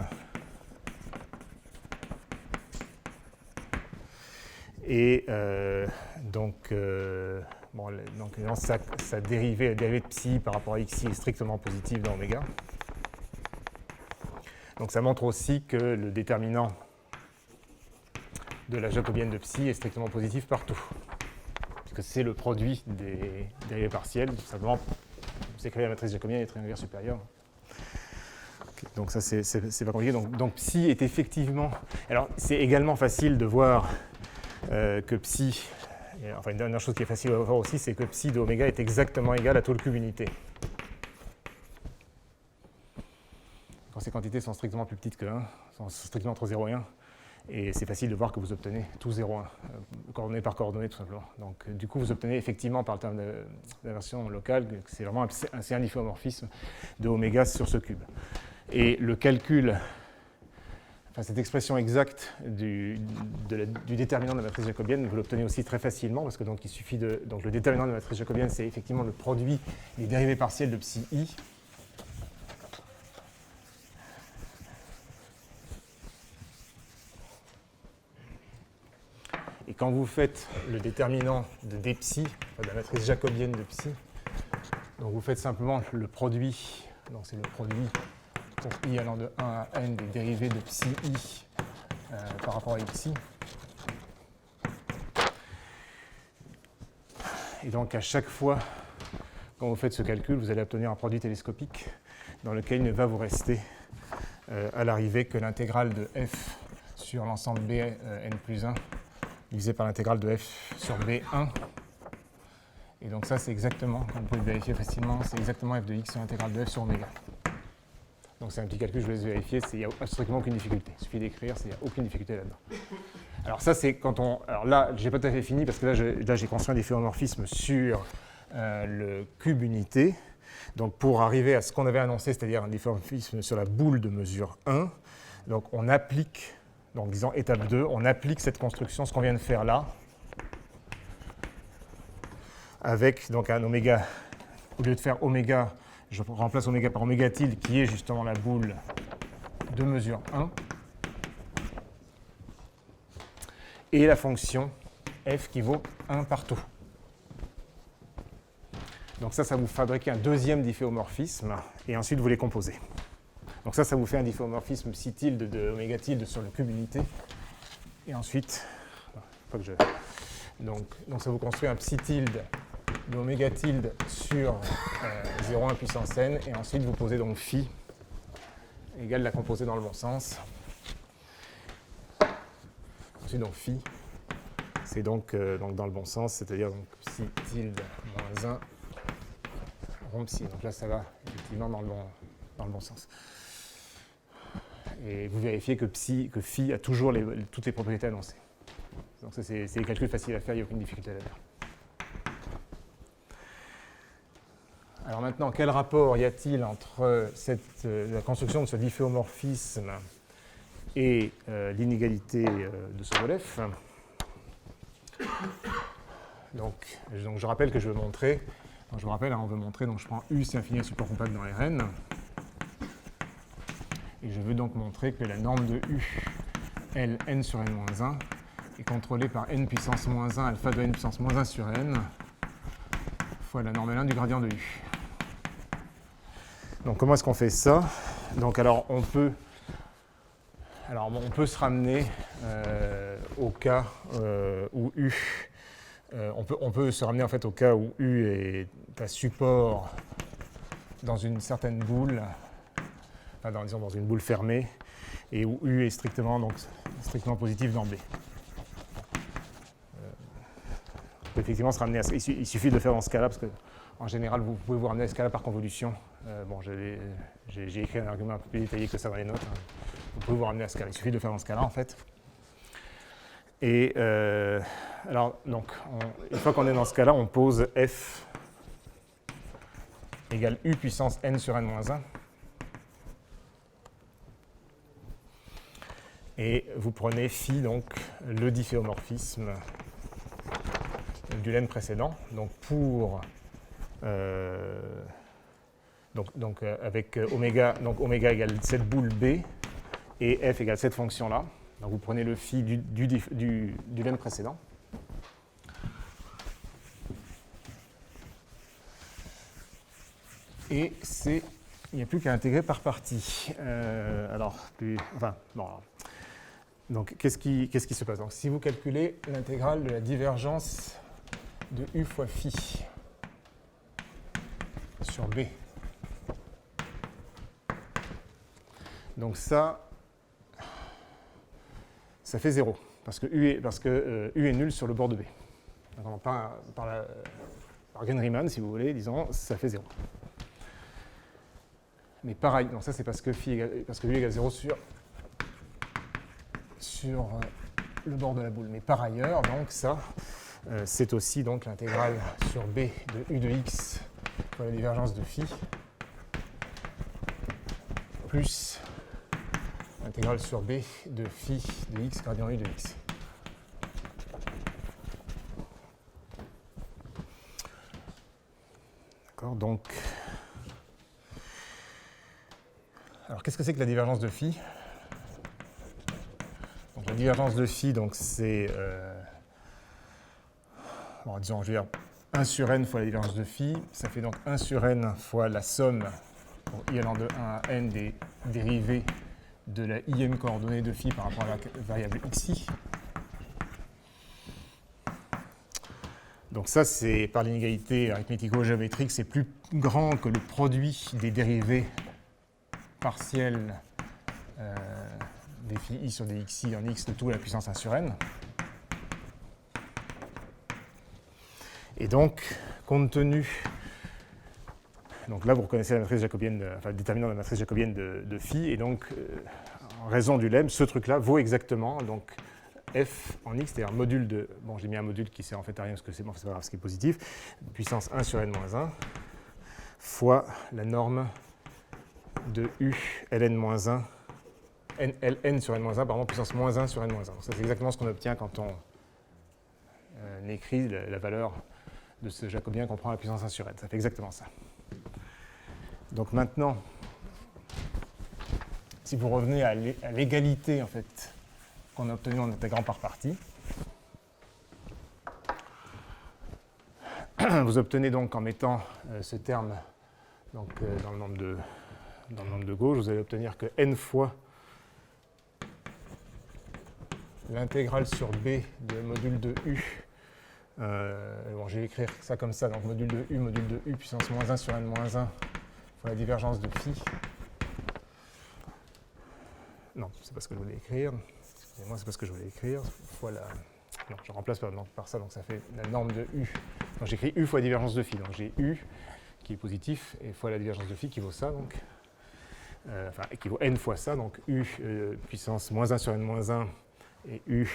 Et sa dérivée, la dérivée de psi par rapport à xi est strictement positive dans oméga. Donc, ça montre aussi que le déterminant de la jacobienne de psi est strictement positif partout, puisque c'est le produit des dérivées partielles. Tout simplement, vous écrivez la matrice jacobienne et les triangulaires supérieurs. Okay, donc ça, c'est pas compliqué. Donc psi est effectivement... Alors, c'est également facile de voir que psi... Enfin, une dernière chose qui est facile à voir aussi, c'est que psi de oméga est exactement égal à tout le cube unité. Quand ces quantités sont strictement plus petites que 1, sont strictement entre 0 et 1, Et c'est facile de voir que vous obtenez tout 0,1, coordonnée par coordonnée tout simplement. Donc du coup, vous obtenez effectivement par le terme d'inversion locale que c'est vraiment un difféomorphisme de oméga sur ce cube. Et le calcul, enfin cette expression exacte du déterminant de la matrice jacobienne, vous l'obtenez aussi très facilement parce que donc il suffit de donc le déterminant de la matrice jacobienne, c'est effectivement le produit des dérivées partielles de psi i. Et quand vous faites le déterminant de d psi, de la matrice jacobienne de psi, donc vous faites simplement le produit, donc c'est le produit pour i allant de 1 à n des dérivées de psi i par rapport à xi. Et donc à chaque fois, quand vous faites ce calcul, vous allez obtenir un produit télescopique dans lequel il ne va vous rester à l'arrivée que l'intégrale de f sur l'ensemble b n plus 1 divisé par l'intégrale de f sur b1. Et donc ça, c'est exactement, comme vous pouvez le vérifier facilement, c'est exactement f de x sur l'intégrale de f sur oméga. Donc c'est un petit calcul, je vous laisse vérifier, il n'y a strictement aucune difficulté. Il suffit d'écrire, il n'y a aucune difficulté là-dedans. Alors ça, c'est quand on... Alors là, je n'ai pas tout à fait fini, parce que là j'ai construit un difféomorphisme sur le cube unité. Donc pour arriver à ce qu'on avait annoncé, c'est-à-dire un difféomorphisme sur la boule de mesure 1, donc on applique... Donc, disons étape 2, on applique cette construction, ce qu'on vient de faire là, avec donc un oméga, au lieu de faire oméga, je remplace oméga par oméga tilde, qui est justement la boule de mesure 1, et la fonction f qui vaut 1 partout. Donc ça vous fabrique un deuxième difféomorphisme, et ensuite vous les composez. Donc ça vous fait un difféomorphisme psi tilde de oméga tilde sur le cube unité. Et ensuite, donc ça vous construit un psi tilde de oméga tilde sur 0,1 puissance n. Et ensuite, vous posez donc phi égale la composée dans le bon sens. Ensuite, donc phi, c'est donc dans le bon sens, c'est-à-dire psi tilde moins 1 rond psi. Donc là, ça va effectivement dans le bon sens. Et vous vérifiez que phi a toujours toutes les propriétés annoncées. Donc ça, c'est des calculs faciles à faire, il n'y a aucune difficulté là-dedans. Alors maintenant, quel rapport y a-t-il entre la construction de ce difféomorphisme et l'inégalité de Sobolev? Donc je rappelle que je veux montrer, on veut montrer, donc je prends U, c'est infini supercompact dans Rn. Et je veux donc montrer que la norme de U, L, n sur n-1, est contrôlée par n puissance moins 1, alpha de n puissance moins 1 sur n, fois la norme L1 du gradient de U. Donc comment est-ce qu'on fait ça? Donc alors on peut se ramener au cas où U, on peut se ramener en fait au cas où U est un support dans une certaine boule, disons dans une boule fermée, et où U est strictement positif dans B. On peut effectivement se ramener à ça. Il suffit de le faire dans ce cas-là, parce qu'en général, vous pouvez vous ramener à ce cas-là par convolution. J'ai écrit un argument un peu plus détaillé que ça dans les notes. Vous pouvez vous ramener à ce cas-là. Il suffit de le faire dans ce cas-là, en fait. Et alors, donc, une fois qu'on est dans ce cas-là, on pose F égale U puissance n sur n-1. Et vous prenez phi, donc le difféomorphisme du lemme précédent. Donc pour avec oméga, donc oméga égale cette boule B et f égale cette fonction-là. Donc vous prenez le phi du lemme précédent. Et il n'y a plus qu'à intégrer par partie. Donc, qu'est-ce qui se passe? Donc, si vous calculez l'intégrale de la divergence de U fois phi sur B, donc ça fait 0, parce que U est nul sur le bord de B. Donc, par Gunn-Riemann, si vous voulez, disons, ça fait 0. Mais pareil, donc ça c'est parce que U égale 0 sur sur le bord de la boule. Mais par ailleurs, donc ça, c'est aussi donc l'intégrale sur B de U de x fois la divergence de phi plus l'intégrale sur B de phi de x gradient U de x. D'accord, donc... Alors, qu'est-ce que c'est que la divergence de phi? Donc, la divergence de phi, donc c'est... bon, disons, je vais dire 1 sur n fois la divergence de phi. Ça fait donc 1 sur n fois la somme, pour i allant de 1 à n, des dérivées de la ième coordonnée de phi par rapport à la variable xi. Donc ça, c'est par l'inégalité arithmético-géométrique, c'est plus grand que le produit des dérivées partielles des phi i sur des xi en x de tout à la puissance 1 sur n. Et donc, compte tenu... Donc là, vous reconnaissez la matrice jacobienne, enfin, le déterminant de la matrice jacobienne de phi, et donc, en raison du lemme, ce truc-là vaut exactement donc, f en x, c'est-à-dire module de... Bon, j'ai mis un module qui sert en fait à rien parce que c'est bon, c'est pas grave, ce qui est positif, puissance 1 sur n moins 1, fois la norme de u ln moins 1, ln sur n moins 1, pardon, puissance moins 1 sur n moins 1. Donc ça, c'est exactement ce qu'on obtient quand on écrit la valeur de ce jacobien qu'on prend à la puissance 1 sur n. Ça fait exactement ça. Donc maintenant, si vous revenez à l'égalité en fait, qu'on a obtenue en intégrant par partie, vous obtenez donc en mettant ce terme donc, dans le nombre de gauche, vous allez obtenir que n fois l'intégrale sur b de module de u. Bon, je vais écrire ça comme ça, donc module de u puissance moins 1 sur n moins 1 fois la divergence de phi. Non, c'est pas ce que je voulais écrire. Excusez-moi, c'est pas ce que je voulais écrire. Fois la... Non, je remplace par ça, donc ça fait la norme de u. Donc j'écris u fois la divergence de phi. Donc j'ai u qui est positif et fois la divergence de phi qui vaut ça, donc. Enfin, qui vaut n fois ça, donc u puissance moins 1 sur n moins 1 et u,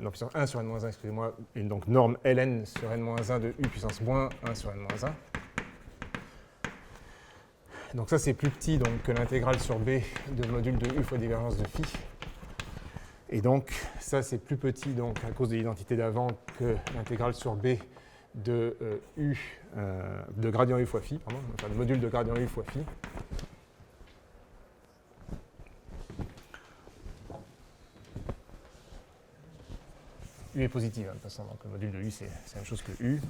non, puissance 1 sur n moins 1, excusez-moi, et donc norme ln sur n moins 1 de u puissance moins 1 sur n moins 1. Donc ça, c'est plus petit donc, que l'intégrale sur b de module de u fois divergence de phi. Et donc, ça, c'est plus petit donc, à cause de l'identité d'avant que l'intégrale sur b de u, de gradient u fois phi, pardon, enfin le module de gradient u fois phi. U est positive, hein, de toute façon, donc le module de u, c'est la même chose que u.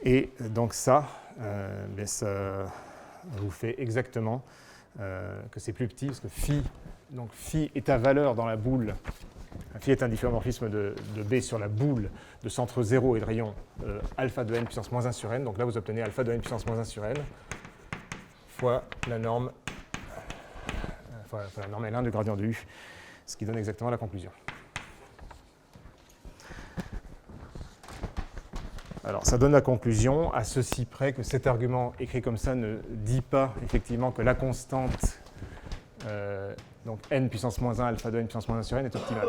Et donc ça, ça vous fait exactement que c'est plus petit, parce que phi, donc phi est à valeur dans la boule. Phi est un difféomorphisme de B sur la boule de centre 0 et de rayon alpha de n puissance moins 1 sur n. Donc là, vous obtenez alpha de n puissance moins 1 sur n fois la norme, la norme L1 du gradient de u, ce qui donne exactement la conclusion. Alors, ça donne la conclusion à ceci près que cet argument écrit comme ça ne dit pas effectivement que la constante donc n puissance moins 1 alpha de n puissance moins 1 sur n est optimale.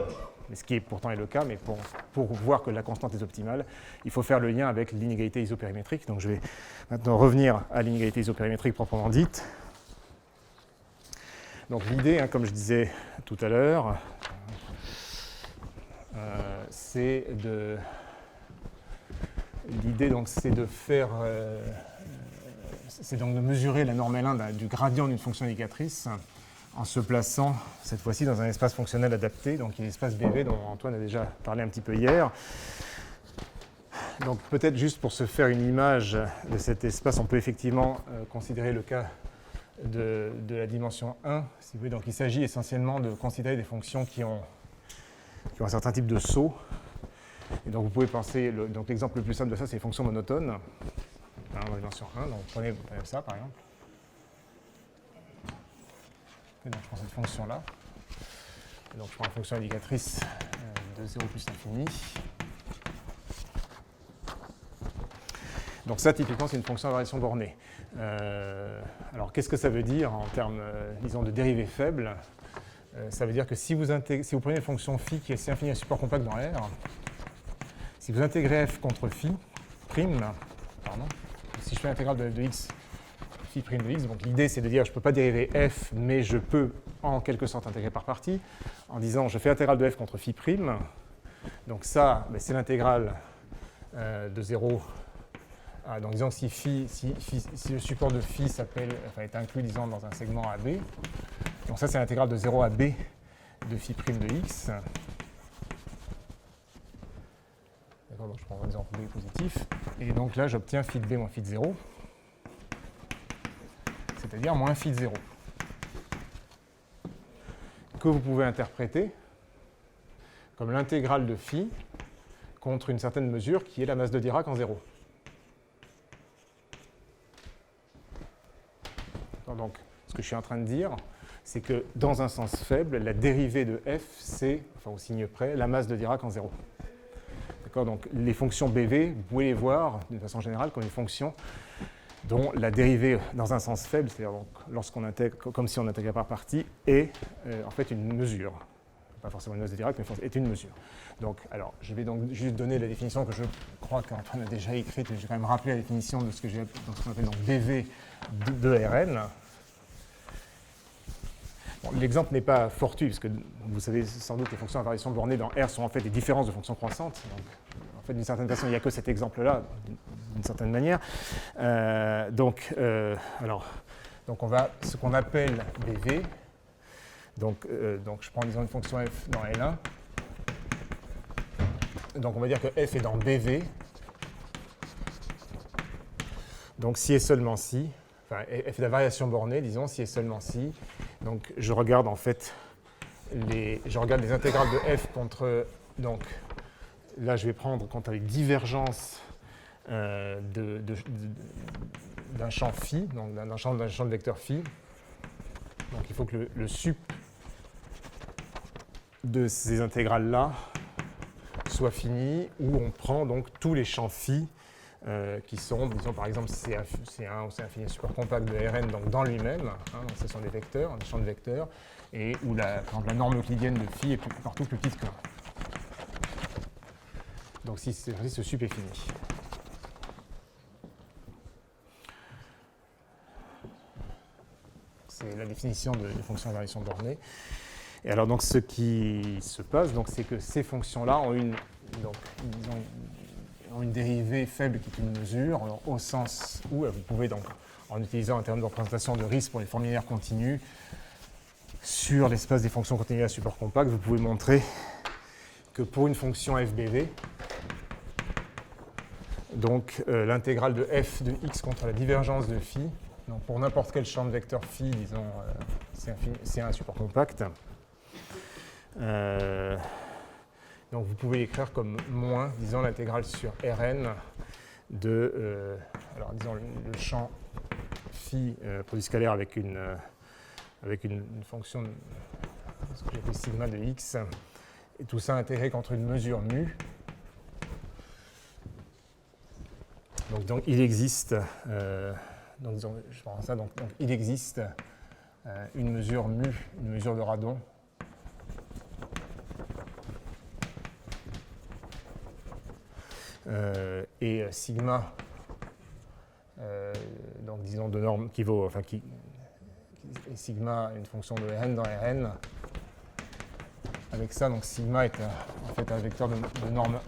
Mais ce qui est pourtant est le cas, mais pour voir que la constante est optimale, il faut faire le lien avec l'inégalité isopérimétrique. Donc je vais maintenant revenir à l'inégalité isopérimétrique proprement dite. Donc l'idée, hein, comme je disais tout à l'heure, c'est de... L'idée, donc, c'est de faire... c'est donc de mesurer la norme L1 du gradient d'une fonction indicatrice en se plaçant, cette fois-ci, dans un espace fonctionnel adapté, donc il y a l'espace BV dont Antoine a déjà parlé un petit peu hier. Donc peut-être juste pour se faire une image de cet espace, on peut effectivement considérer le cas de la dimension 1. Si vous voulez. Donc il s'agit essentiellement de considérer des fonctions qui ont un certain type de saut. Et donc vous pouvez penser, donc l'exemple le plus simple de ça, c'est les fonctions monotones, dans la dimension 1. Donc prenez ça par exemple. Et donc je prends cette fonction-là. Et donc je prends la fonction indicatrice de 0 plus l'infini. Donc ça, typiquement, c'est une fonction à variation bornée. Alors, qu'est-ce que ça veut dire en termes, disons, de dérivée faible? Ça veut dire que si vous prenez une fonction phi qui est si infinie à support compact dans R, si vous intégrez f contre phi prime, pardon, si je fais l'intégrale de x, phi prime de x, donc l'idée c'est de dire je ne peux pas dériver f, mais je peux en quelque sorte intégrer par partie, en disant je fais l'intégrale de f contre phi prime, donc ça, ben, c'est l'intégrale de 0. Donc disons que si le support de phi est inclus disons, dans un segment AB, donc ça c'est l'intégrale de 0 à b de phi prime de x. D'accord, donc je prends un exemple b positif. Et donc là j'obtiens phi de b moins phi de 0, c'est-à-dire moins phi de 0, que vous pouvez interpréter comme l'intégrale de phi contre une certaine mesure qui est la masse de Dirac en 0. Donc, ce que je suis en train de dire, c'est que dans un sens faible, la dérivée de f, c'est, enfin au signe près, la masse de Dirac en 0. D'accord, donc les fonctions BV, vous pouvez les voir d'une façon générale comme une fonction dont la dérivée dans un sens faible, c'est-à-dire lorsqu'on intègre, comme si on intégrait par partie, est en fait une mesure. Pas forcément une masse de Dirac, mais est une mesure. Donc, alors, je vais donc juste donner la définition que je crois qu'Antoine a déjà écrite, mais je vais quand même rappeler la définition de ce qu'on appelle donc BV de Rn. Bon, l'exemple n'est pas fortuit, parce que vous savez sans doute que les fonctions à variation bornée dans R sont en fait des différences de fonctions croissantes. Donc, en fait, d'une certaine façon, il n'y a que cet exemple-là, d'une certaine manière. Donc, on va ce qu'on appelle BV. Donc, je prends disons une fonction f dans L1. Donc, on va dire que f est dans BV. Donc, si et seulement si, enfin, f est la variation bornée, disons, si et seulement si. Donc, je regarde en fait les intégrales de f contre. Donc, là, je vais prendre compte avec divergence d'un champ phi, donc d'un champ de vecteur phi. Donc, il faut que le sup de ces intégrales-là soit fini, où on prend donc tous les champs phi qui sont, disons par exemple C1 ou C infini super compact de Rn donc dans lui-même, donc ce sont des vecteurs, des champs de vecteurs, et où par exemple, la norme euclidienne de phi est partout plus petite que 1. Donc si ce sup est fini. C'est la définition des fonctions à variation bornée. Et alors donc ce qui se passe, c'est que ces fonctions-là ont une dérivée faible qui est une mesure, alors, au sens où vous pouvez donc, en utilisant un terme de représentation de RIS pour les formes linéaires continues, sur l'espace des fonctions continues à support compact, vous pouvez montrer que pour une fonction FBV, donc l'intégrale de f de x contre la divergence de phi, donc pour n'importe quel champ de vecteur phi, disons c'est un support compact. Donc vous pouvez écrire comme moins, disons l'intégrale sur Rn de, alors disons le champ phi produit scalaire avec une fonction, ce que j'appelle sigma de x, et tout ça intégré contre une mesure mu. Donc il existe, donc je prends ça, donc il existe une mesure mu, une mesure de radon. Et sigma, donc disons de norme qui vaut, enfin sigma une fonction de Rn dans Rn. Avec ça, donc sigma est en fait un vecteur de norme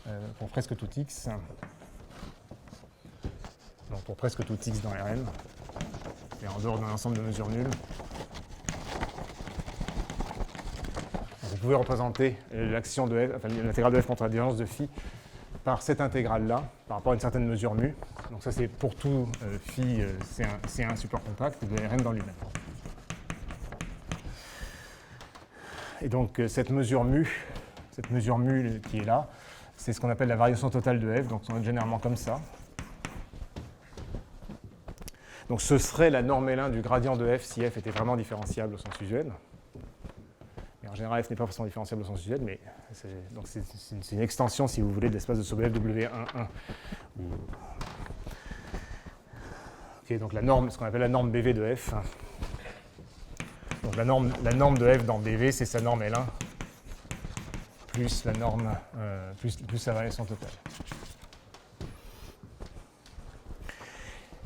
1 pour presque tout x. Donc pour presque tout x dans Rn, et en dehors d'un ensemble de mesures nulles. Donc vous pouvez représenter l'action de f, enfin l'intégrale de f contre la divergence de phi par cette intégrale-là, par rapport à une certaine mesure mu. Donc ça c'est pour tout phi, c'est un support compact de Rn dans lui-même. Et donc cette mesure mu qui est là, c'est ce qu'on appelle la variation totale de f, donc on note généralement comme ça. Donc ce serait la norme L1 du gradient de f si f était vraiment différenciable au sens usuel. Et en général, f n'est pas forcément différenciable au sens usuel, mais c'est une extension, si vous voulez, de l'espace de Sobolev W11, Ok, donc la norme, ce qu'on appelle la norme BV de F. Donc la norme de F dans BV, c'est sa norme L1 plus la norme, plus sa variation totale.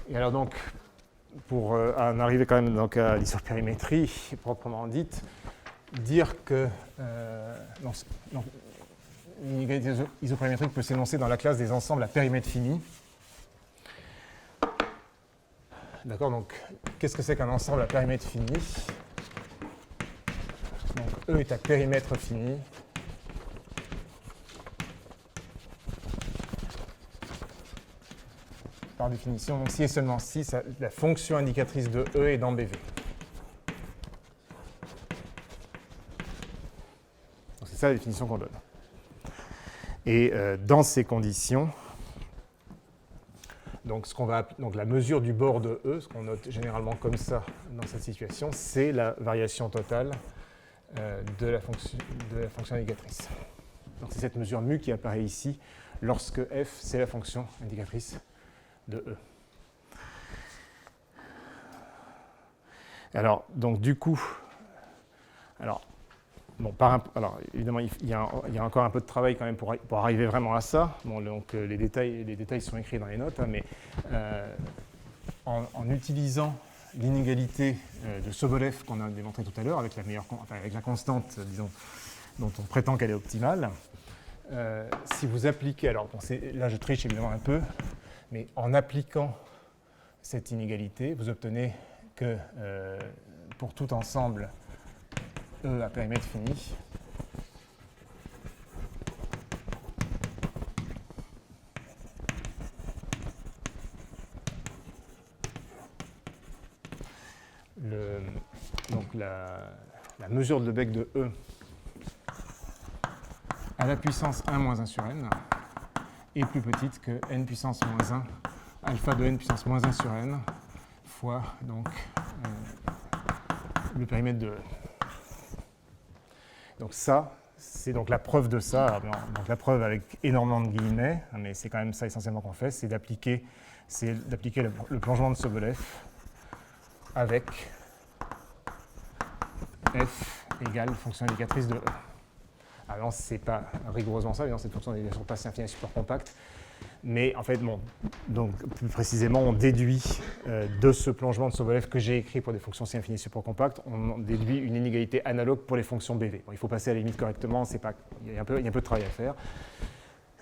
Et alors donc, pour en arriver quand même donc, à l'isopérimétrie proprement dite, dire que l'inégalité isopérimétrique peut s'énoncer dans la classe des ensembles à périmètre fini. D'accord, donc qu'est-ce que c'est qu'un ensemble à périmètre fini? Donc E est à périmètre fini. Par définition, donc si et seulement si, la fonction indicatrice de E est dans BV. C'est ça la définition qu'on donne. Et dans ces conditions, donc, donc la mesure du bord de E, ce qu'on note généralement comme ça dans cette situation, c'est la variation totale de la fonction indicatrice. Donc c'est cette mesure mu qui apparaît ici lorsque F, c'est la fonction indicatrice de E. Alors, donc du coup, alors évidemment, il y a encore un peu de travail quand même pour arriver vraiment à ça. Bon, donc les détails sont écrits dans les notes, hein, mais en utilisant l'inégalité de Sobolev qu'on a démontré tout à l'heure avec la constante, disons, dont on prétend qu'elle est optimale, si vous appliquez, alors bon, là je triche évidemment un peu, mais en appliquant cette inégalité, vous obtenez que pour tout ensemble E à périmètre fini, donc la mesure de Lebesgue de E à la puissance 1 moins 1 sur n est plus petite que n puissance moins 1, alpha de n puissance moins 1 sur n, fois donc, le périmètre de E. Donc ça, c'est donc la preuve de ça, donc la preuve avec énormément de guillemets, mais c'est quand même ça essentiellement qu'on fait, c'est d'appliquer le plongement de Sobolev avec f égale fonction indicatrice de E. Alors c'est pas rigoureusement ça, évidemment cette fonction n'est pas si infinie super compacte, mais en fait, bon, donc plus précisément, on déduit de ce plongement de Sobolev que j'ai écrit pour des fonctions si infinies super compactes, on déduit une inégalité analogue pour les fonctions BV. Bon, il faut passer à la limite correctement, il y a un peu de travail à faire.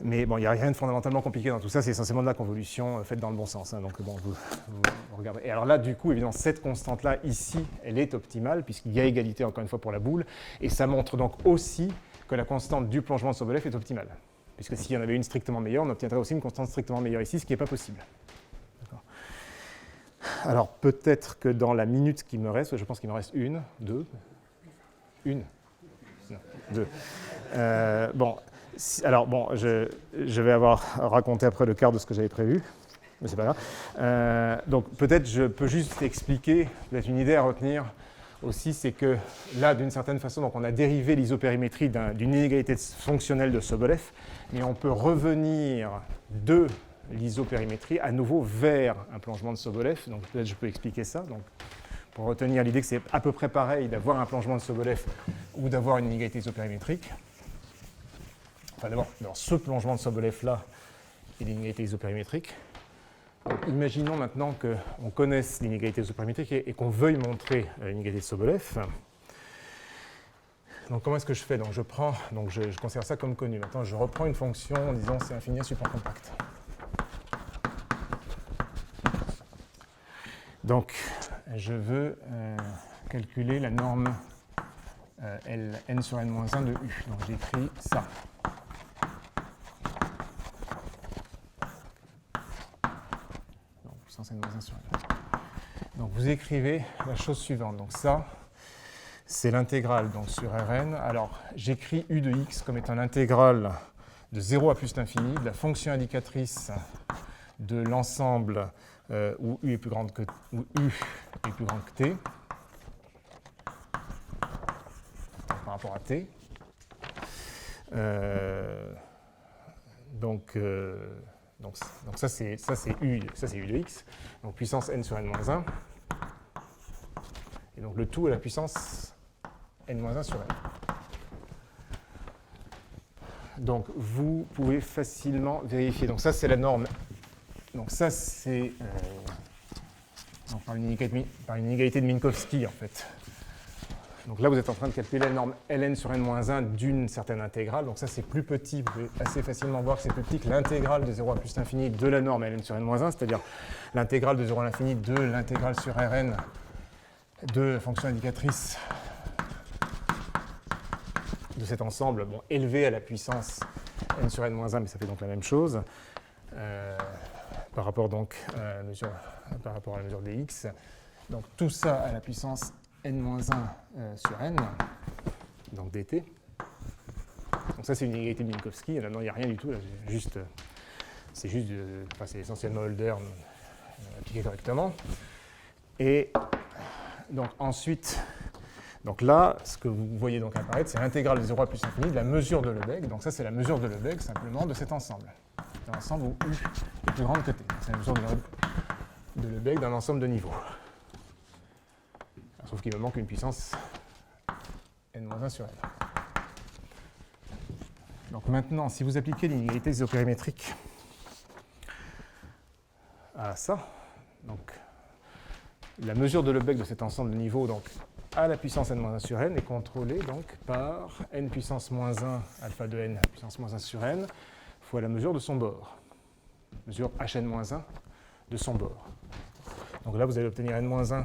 Mais bon, il n'y a rien de fondamentalement compliqué dans tout ça, c'est essentiellement de la convolution faite dans le bon sens. Hein, donc bon, vous regardez. Et alors là, du coup, évidemment, cette constante-là, ici, elle est optimale, puisqu'il y a égalité, encore une fois, pour la boule, et ça montre donc aussi que la constante du plongement de Sobolev est optimale. Puisque s'il y en avait une strictement meilleure, on obtiendrait aussi une constante strictement meilleure ici, ce qui n'est pas possible. Alors peut-être que dans la minute qui me reste, je pense qu'il me reste deux. Je vais avoir raconté après le quart de ce que j'avais prévu, mais c'est pas grave. Donc peut-être je peux juste expliquer, peut-être une idée à retenir aussi, c'est que là, d'une certaine façon, donc on a dérivé l'isopérimétrie d'une inégalité fonctionnelle de Sobolev, mais on peut revenir de l'isopérimétrie à nouveau vers un plongement de Sobolev. Donc peut-être je peux expliquer ça. Donc, pour retenir l'idée que c'est à peu près pareil d'avoir un plongement de Sobolev ou d'avoir une inégalité isopérimétrique. Enfin d'abord, ce plongement de Sobolev-là est l'inégalité isopérimétrique. Donc, imaginons maintenant qu'on connaisse l'inégalité isopérimétrique et qu'on veuille montrer l'inégalité de Sobolev. Donc comment est-ce que je fais? Donc je considère ça comme connu. Maintenant, je reprends une fonction en disant c'est infini à super compact. Donc je veux calculer la norme n sur n-1 de U. Donc j'écris ça. Donc vous écrivez la chose suivante. Donc ça, c'est l'intégrale sur Rn. Alors j'écris U de x comme étant l'intégrale de 0 à plus l'infini de la fonction indicatrice de l'ensemble où U est plus grande que t par rapport à t. Donc ça c'est U de x, donc puissance n sur n-1. Et donc le tout à la puissance n-1 sur n. Donc vous pouvez facilement vérifier. Donc ça c'est la norme. Donc ça c'est par une inégalité de Minkowski en fait. Donc là vous êtes en train de calculer la norme ln sur n-1 d'une certaine intégrale. Donc ça c'est plus petit, vous pouvez assez facilement voir que c'est plus petit que l'intégrale de 0 à plus l'infini de la norme ln sur n-1, c'est-à-dire l'intégrale de 0 à l'infini de l'intégrale sur Rn de la fonction indicatrice de cet ensemble, bon, élevé à la puissance n sur n-1, mais ça fait donc la même chose, par rapport donc à la mesure dx. Donc tout ça à la puissance n-1 sur n, donc dt. Donc ça c'est une inégalité de Minkowski, là non il n'y a rien du tout, là, c'est essentiellement Hölder appliqué correctement. Et donc ensuite, donc là, ce que vous voyez donc apparaître, c'est l'intégrale de 0 à plus l'infini de la mesure de Lebesgue. Donc ça, c'est la mesure de Lebesgue simplement de cet ensemble. D'un ensemble où U est plus grande que T. C'est la mesure de Lebesgue d'un ensemble de niveaux. Sauf qu'il me manque une puissance n-1 sur n. Donc maintenant, si vous appliquez l'inégalité isopérimétrique à ça, donc la mesure de Lebesgue de cet ensemble de niveaux, donc à la puissance n-1 sur n, est contrôlée donc par n puissance moins 1 alpha de n puissance moins 1 sur n fois la mesure de son bord. Mesure hn-1 de son bord. Donc là, vous allez obtenir n-1,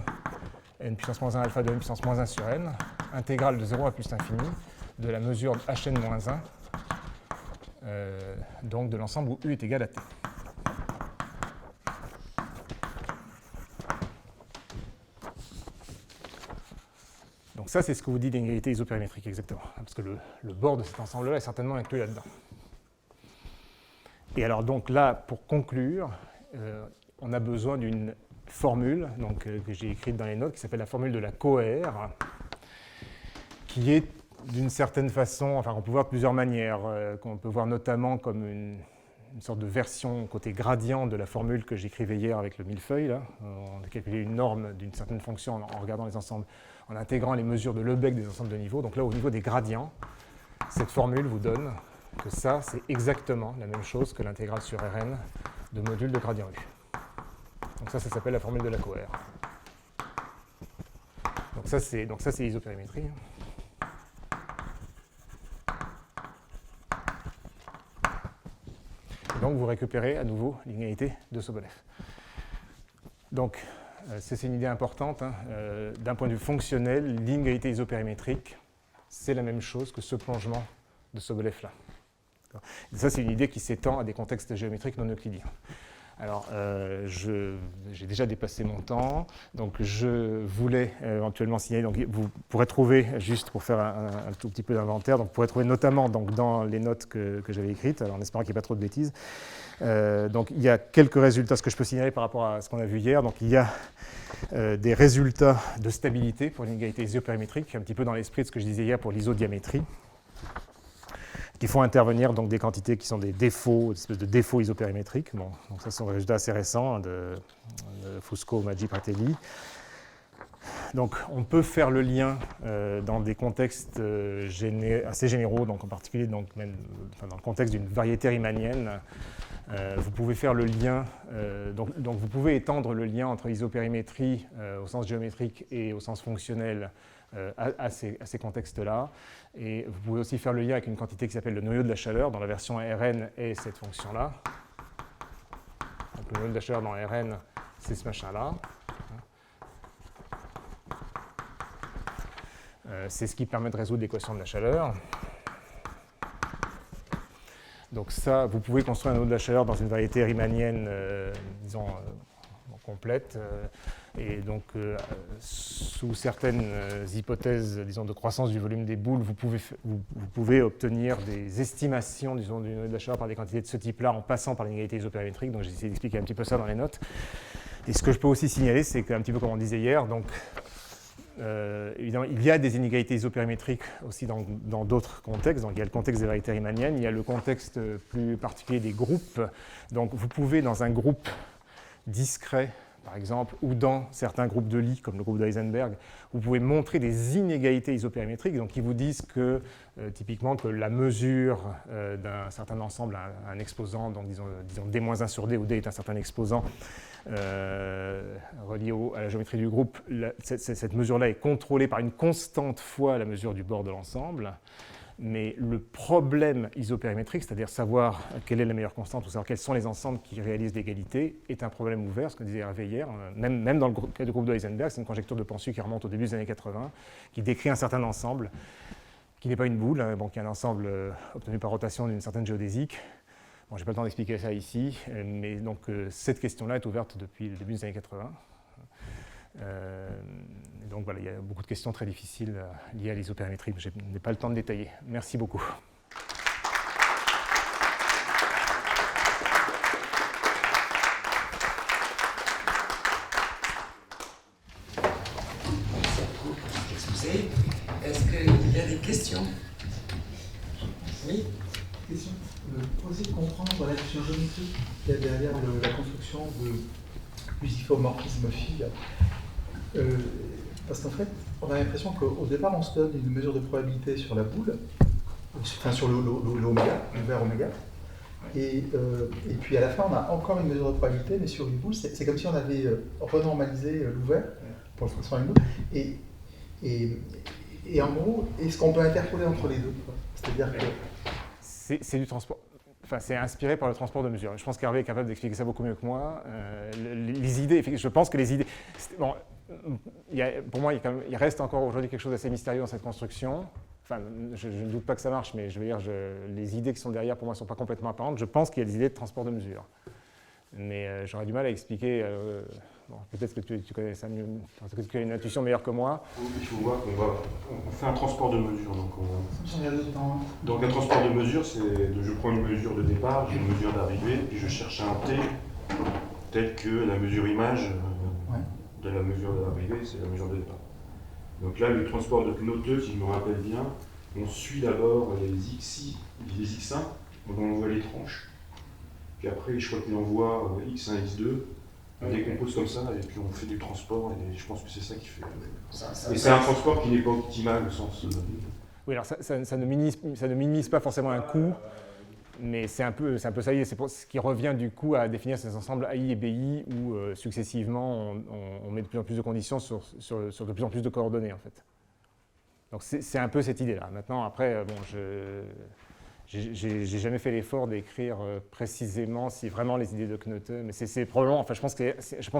n puissance moins 1 alpha de n puissance moins 1 sur n, intégrale de 0 à plus l'infini de la mesure hn-1, donc de l'ensemble où U est égal à T. Donc ça, c'est ce que vous dit l'inégalité isopérimétrique, exactement. Parce que le bord de cet ensemble-là est certainement inclus là-dedans. Et alors donc là, pour conclure, on a besoin d'une formule donc, que j'ai écrite dans les notes, qui s'appelle la formule de la cohère, qui est d'une certaine façon, enfin on peut voir de plusieurs manières, qu'on peut voir notamment comme une sorte de version côté gradient de la formule que j'écrivais hier avec le millefeuille. Là. On a calculé une norme d'une certaine fonction en regardant les ensembles, en intégrant les mesures de Lebesgue des ensembles de niveaux. Donc là, au niveau des gradients, cette formule vous donne que ça, c'est exactement la même chose que l'intégrale sur Rn de module de gradient U. Donc ça s'appelle la formule de la cohère. Donc ça, c'est l'isopérimétrie. Et donc, vous récupérez à nouveau l'inégalité de Sobolev. Donc, c'est une idée importante. Hein. D'un point de vue fonctionnel, l'inégalité isopérimétrique, c'est la même chose que ce plongement de Sobolev-là. Et ça, c'est une idée qui s'étend à des contextes géométriques non euclidiens. Alors, j'ai déjà dépassé mon temps, donc je voulais éventuellement signaler, donc vous pourrez trouver, juste pour faire un tout petit peu d'inventaire, donc vous pourrez trouver notamment donc, dans les notes que j'avais écrites, alors en espérant qu'il n'y ait pas trop de bêtises, donc il y a quelques résultats, ce que je peux signaler par rapport à ce qu'on a vu hier, donc il y a des résultats de stabilité pour l'inégalité isopérimétrique, un petit peu dans l'esprit de ce que je disais hier pour l'isodiamétrie, qui font intervenir donc des quantités qui sont des défauts, des espèces de défauts isopérimétriques. Bon, donc ça, ce sont des résultats assez récents de Fusco, Maggi, Pratelli. Donc on peut faire le lien dans des contextes assez généraux, donc en particulier donc, même, dans le contexte d'une variété riemannienne. Vous pouvez faire le lien, donc vous pouvez étendre le lien entre isopérimétrie au sens géométrique et au sens fonctionnel à ces contextes-là. Et vous pouvez aussi faire le lien avec une quantité qui s'appelle le noyau de la chaleur, dont la version Rn est cette fonction-là. Donc le noyau de la chaleur dans Rn, c'est ce machin-là. C'est ce qui permet de résoudre l'équation de la chaleur. Donc ça, vous pouvez construire un noyau de la chaleur dans une variété riemannienne, disons, complète. Et donc, sous certaines hypothèses, disons, de croissance du volume des boules, vous pouvez obtenir des estimations, disons, du noyau de la chaleur par des quantités de ce type-là en passant par l'inégalité isopérimétrique. Donc, j'ai essayé d'expliquer un petit peu ça dans les notes. Et ce que je peux aussi signaler, c'est qu'un petit peu comme on disait hier, donc, évidemment, il y a des inégalités isopérimétriques aussi dans d'autres contextes. Donc, il y a le contexte des variétés riemanniennes, il y a le contexte plus particulier des groupes. Donc, vous pouvez, dans un groupe discret, par exemple, ou dans certains groupes de Lie, comme le groupe d'Heisenberg, vous pouvez montrer des inégalités isopérimétriques, donc qui vous disent que, typiquement, que la mesure d'un certain ensemble a un exposant, donc disons D-1 sur D, où D est un certain exposant relié à la géométrie du groupe, cette mesure-là est contrôlée par une constante fois la mesure du bord de l'ensemble. Mais le problème isopérimétrique, c'est-à-dire savoir quelle est la meilleure constante ou savoir quels sont les ensembles qui réalisent l'égalité, est un problème ouvert, ce que disait Hervé hier. Même dans le cas du groupe de Heisenberg, c'est une conjecture de Pensu qui remonte au début des années 80, qui décrit un certain ensemble, qui n'est pas une boule, bon, qui est un ensemble obtenu par rotation d'une certaine géodésique. Bon, je n'ai pas le temps d'expliquer ça ici, mais donc cette question-là est ouverte depuis le début des années 80. Donc voilà, il y a beaucoup de questions très difficiles liées à l'isopérimétrie, mais je n'ai pas le temps de détailler. Merci beaucoup. Merci beaucoup pour cet exposé. Est-ce qu'il y a des questions? Oui? Question. Pour essayer de comprendre la notion géométrique qu'il y a derrière la construction de l'isomorphisme phi. Parce qu'en fait, on a l'impression qu'au départ, on se donne une mesure de probabilité sur la boule, enfin sur l'oméga, l'univers oméga, et puis à la fin, on a encore une mesure de probabilité, mais sur une boule. C'est comme si on avait renormalisé l'ouvert pour le fonctionnement d'une boule. Et en gros, est-ce qu'on peut interpoler entre les deux? C'est-à-dire que... C'est du transport. Enfin, c'est inspiré par le transport de mesure. Je pense qu'Hervé est capable d'expliquer ça beaucoup mieux que moi. Les idées, je pense que les idées... Bon, pour moi, il reste encore aujourd'hui quelque chose d'assez mystérieux dans cette construction. Enfin, je ne doute pas que ça marche, mais je veux dire, les idées qui sont derrière, pour moi, ne sont pas complètement apparentes. Je pense qu'il y a des idées de transport de mesure. Mais j'aurais du mal à expliquer... bon, peut-être que tu connais ça mieux, parce que tu as une intuition meilleure que moi. Il faut voir qu'on fait un transport de mesure. Donc un transport de mesure, c'est je prends une mesure de départ, j'ai une mesure d'arrivée, puis je cherche un t tel que la mesure image de la mesure d'arrivée, c'est la mesure de départ. Donc là, le transport de Knote, si je me rappelle bien, on suit d'abord les x1, donc on voit les tranches, puis après, je crois qu'il envoie x1, x2, on décompose comme ça, et puis on fait du transport, et je pense que c'est ça qui fait... Et c'est un transport qui n'est pas optimal au sens... Oui, alors ça ne minimise pas forcément un coût, mais c'est un peu ça, c'est ce qui revient du coup à définir ces ensembles AI et BI, où successivement, on met de plus en plus de conditions sur de plus en plus de coordonnées, en fait. Donc c'est un peu cette idée-là. Maintenant, après, bon, j'ai jamais fait l'effort d'écrire précisément si vraiment les idées de Knote, mais c'est probablement, enfin je pense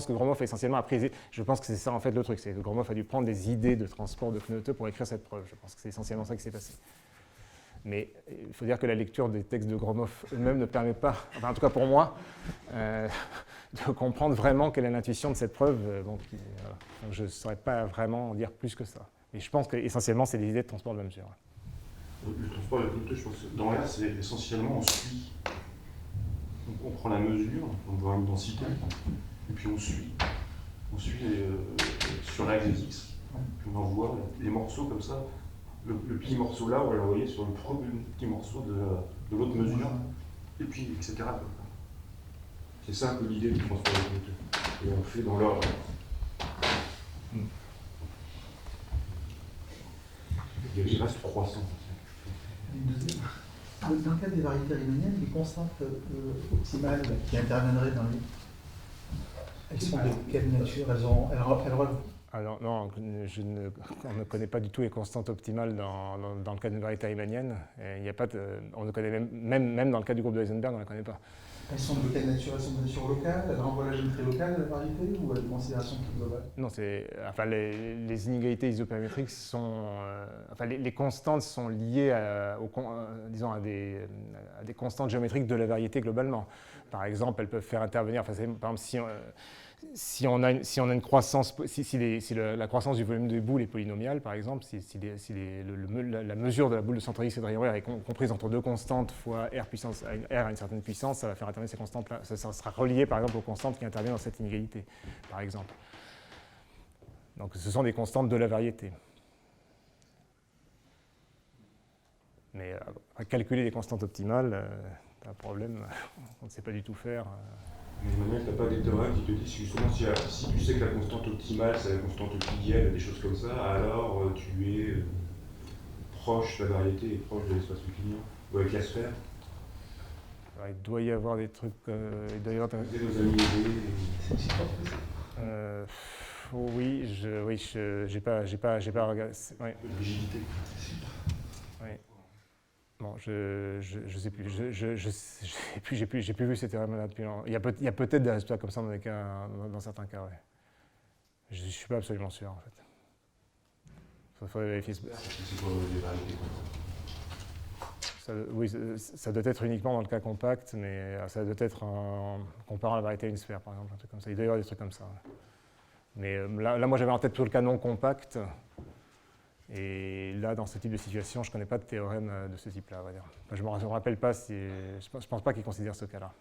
que Gromov a essentiellement appris, je pense que c'est ça en fait le truc, c'est que Gromov a dû prendre des idées de transport de Knote pour écrire cette preuve. Je pense que c'est essentiellement ça qui s'est passé. Mais il faut dire que la lecture des textes de Gromov eux-mêmes ne permet pas, enfin en tout cas pour moi, de comprendre vraiment quelle est l'intuition de cette preuve. Donc je ne saurais pas vraiment en dire plus que ça. Mais je pense qu'essentiellement c'est des idées de transport de la mesure. Le transport de Knote, je pense que dans l'air, c'est essentiellement on suit. Donc on prend la mesure, on voit une densité, et puis on suit. On suit sur l'axe des x, puis on envoie les morceaux comme ça. Le petit morceau là, on va l'envoyer sur le premier petit morceau de l'autre mesure, et puis etc. C'est ça un peu l'idée du transport de Knote. Et on le fait dans l'ordre. Il reste 300. Dans le cas des variétés riemanniennes, les constantes optimales qui interviendraient dans les... Elles sont de quelle nature? Non, on ne connaît pas du tout les constantes optimales dans le cas d'une variété riemannienne. On ne connaît même dans le cas du groupe de Heisenberg, on ne la connaît pas. Elles sont de quelle nature? Elles sont de nature locale? Elles renvoient la géométrie locale de la variété ou à des considérations plus globales? Non, les inégalités isopérimétriques sont... les constantes sont liées à des constantes géométriques de la variété globalement. Par exemple, elles peuvent faire intervenir... par exemple, si on a une croissance, si la croissance du volume de boule est polynomiale, par exemple, si la mesure de la boule de centre X et de rayon R est comprise entre deux constantes fois R puissance R à une certaine puissance, ça va faire intervenir ces constantes-là. Ça sera relié, par exemple, aux constantes qui interviennent dans cette inégalité, par exemple. Donc ce sont des constantes de la variété. Mais à calculer les constantes optimales, c'est un problème on ne sait pas du tout faire. Mais Emmanuel, tu n'as pas des théorèmes qui te disent justement si tu sais que la constante optimale c'est la constante euclidienne, des choses comme ça, alors tu es proche de la variété et proche de l'espace euclidien, ou avec la sphère. Alors, il doit y avoir des trucs. Il doit y avoir... Avec nos amis aidés. Oui, j'ai pas regardé. Ouais. Un peu de rigidité. Oui. Bon, je sais plus. J'ai plus vu ces théorèmes-là depuis longtemps. Il y a peut-être des résultats comme ça dans certains cas, ouais. Je ne suis pas absolument sûr, en fait. Il faudrait vérifier. C'est pour les variétés. Oui, ça doit être uniquement dans le cas compact, mais ça doit être en comparant la variété à une sphère, par exemple, un truc comme ça. Il doit y avoir des trucs comme ça. Ouais. Mais là, moi, j'avais en tête plutôt le cas non compact. Et là, dans ce type de situation, je ne connais pas de théorème de ce type-là, on va dire. Enfin, je ne me rappelle pas si... Je ne pense pas qu'ils considèrent ce cas-là.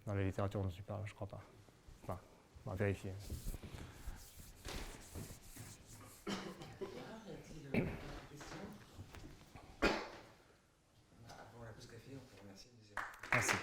Dans la littérature dont tu parles, je ne crois pas. Enfin, on va vérifier. Merci.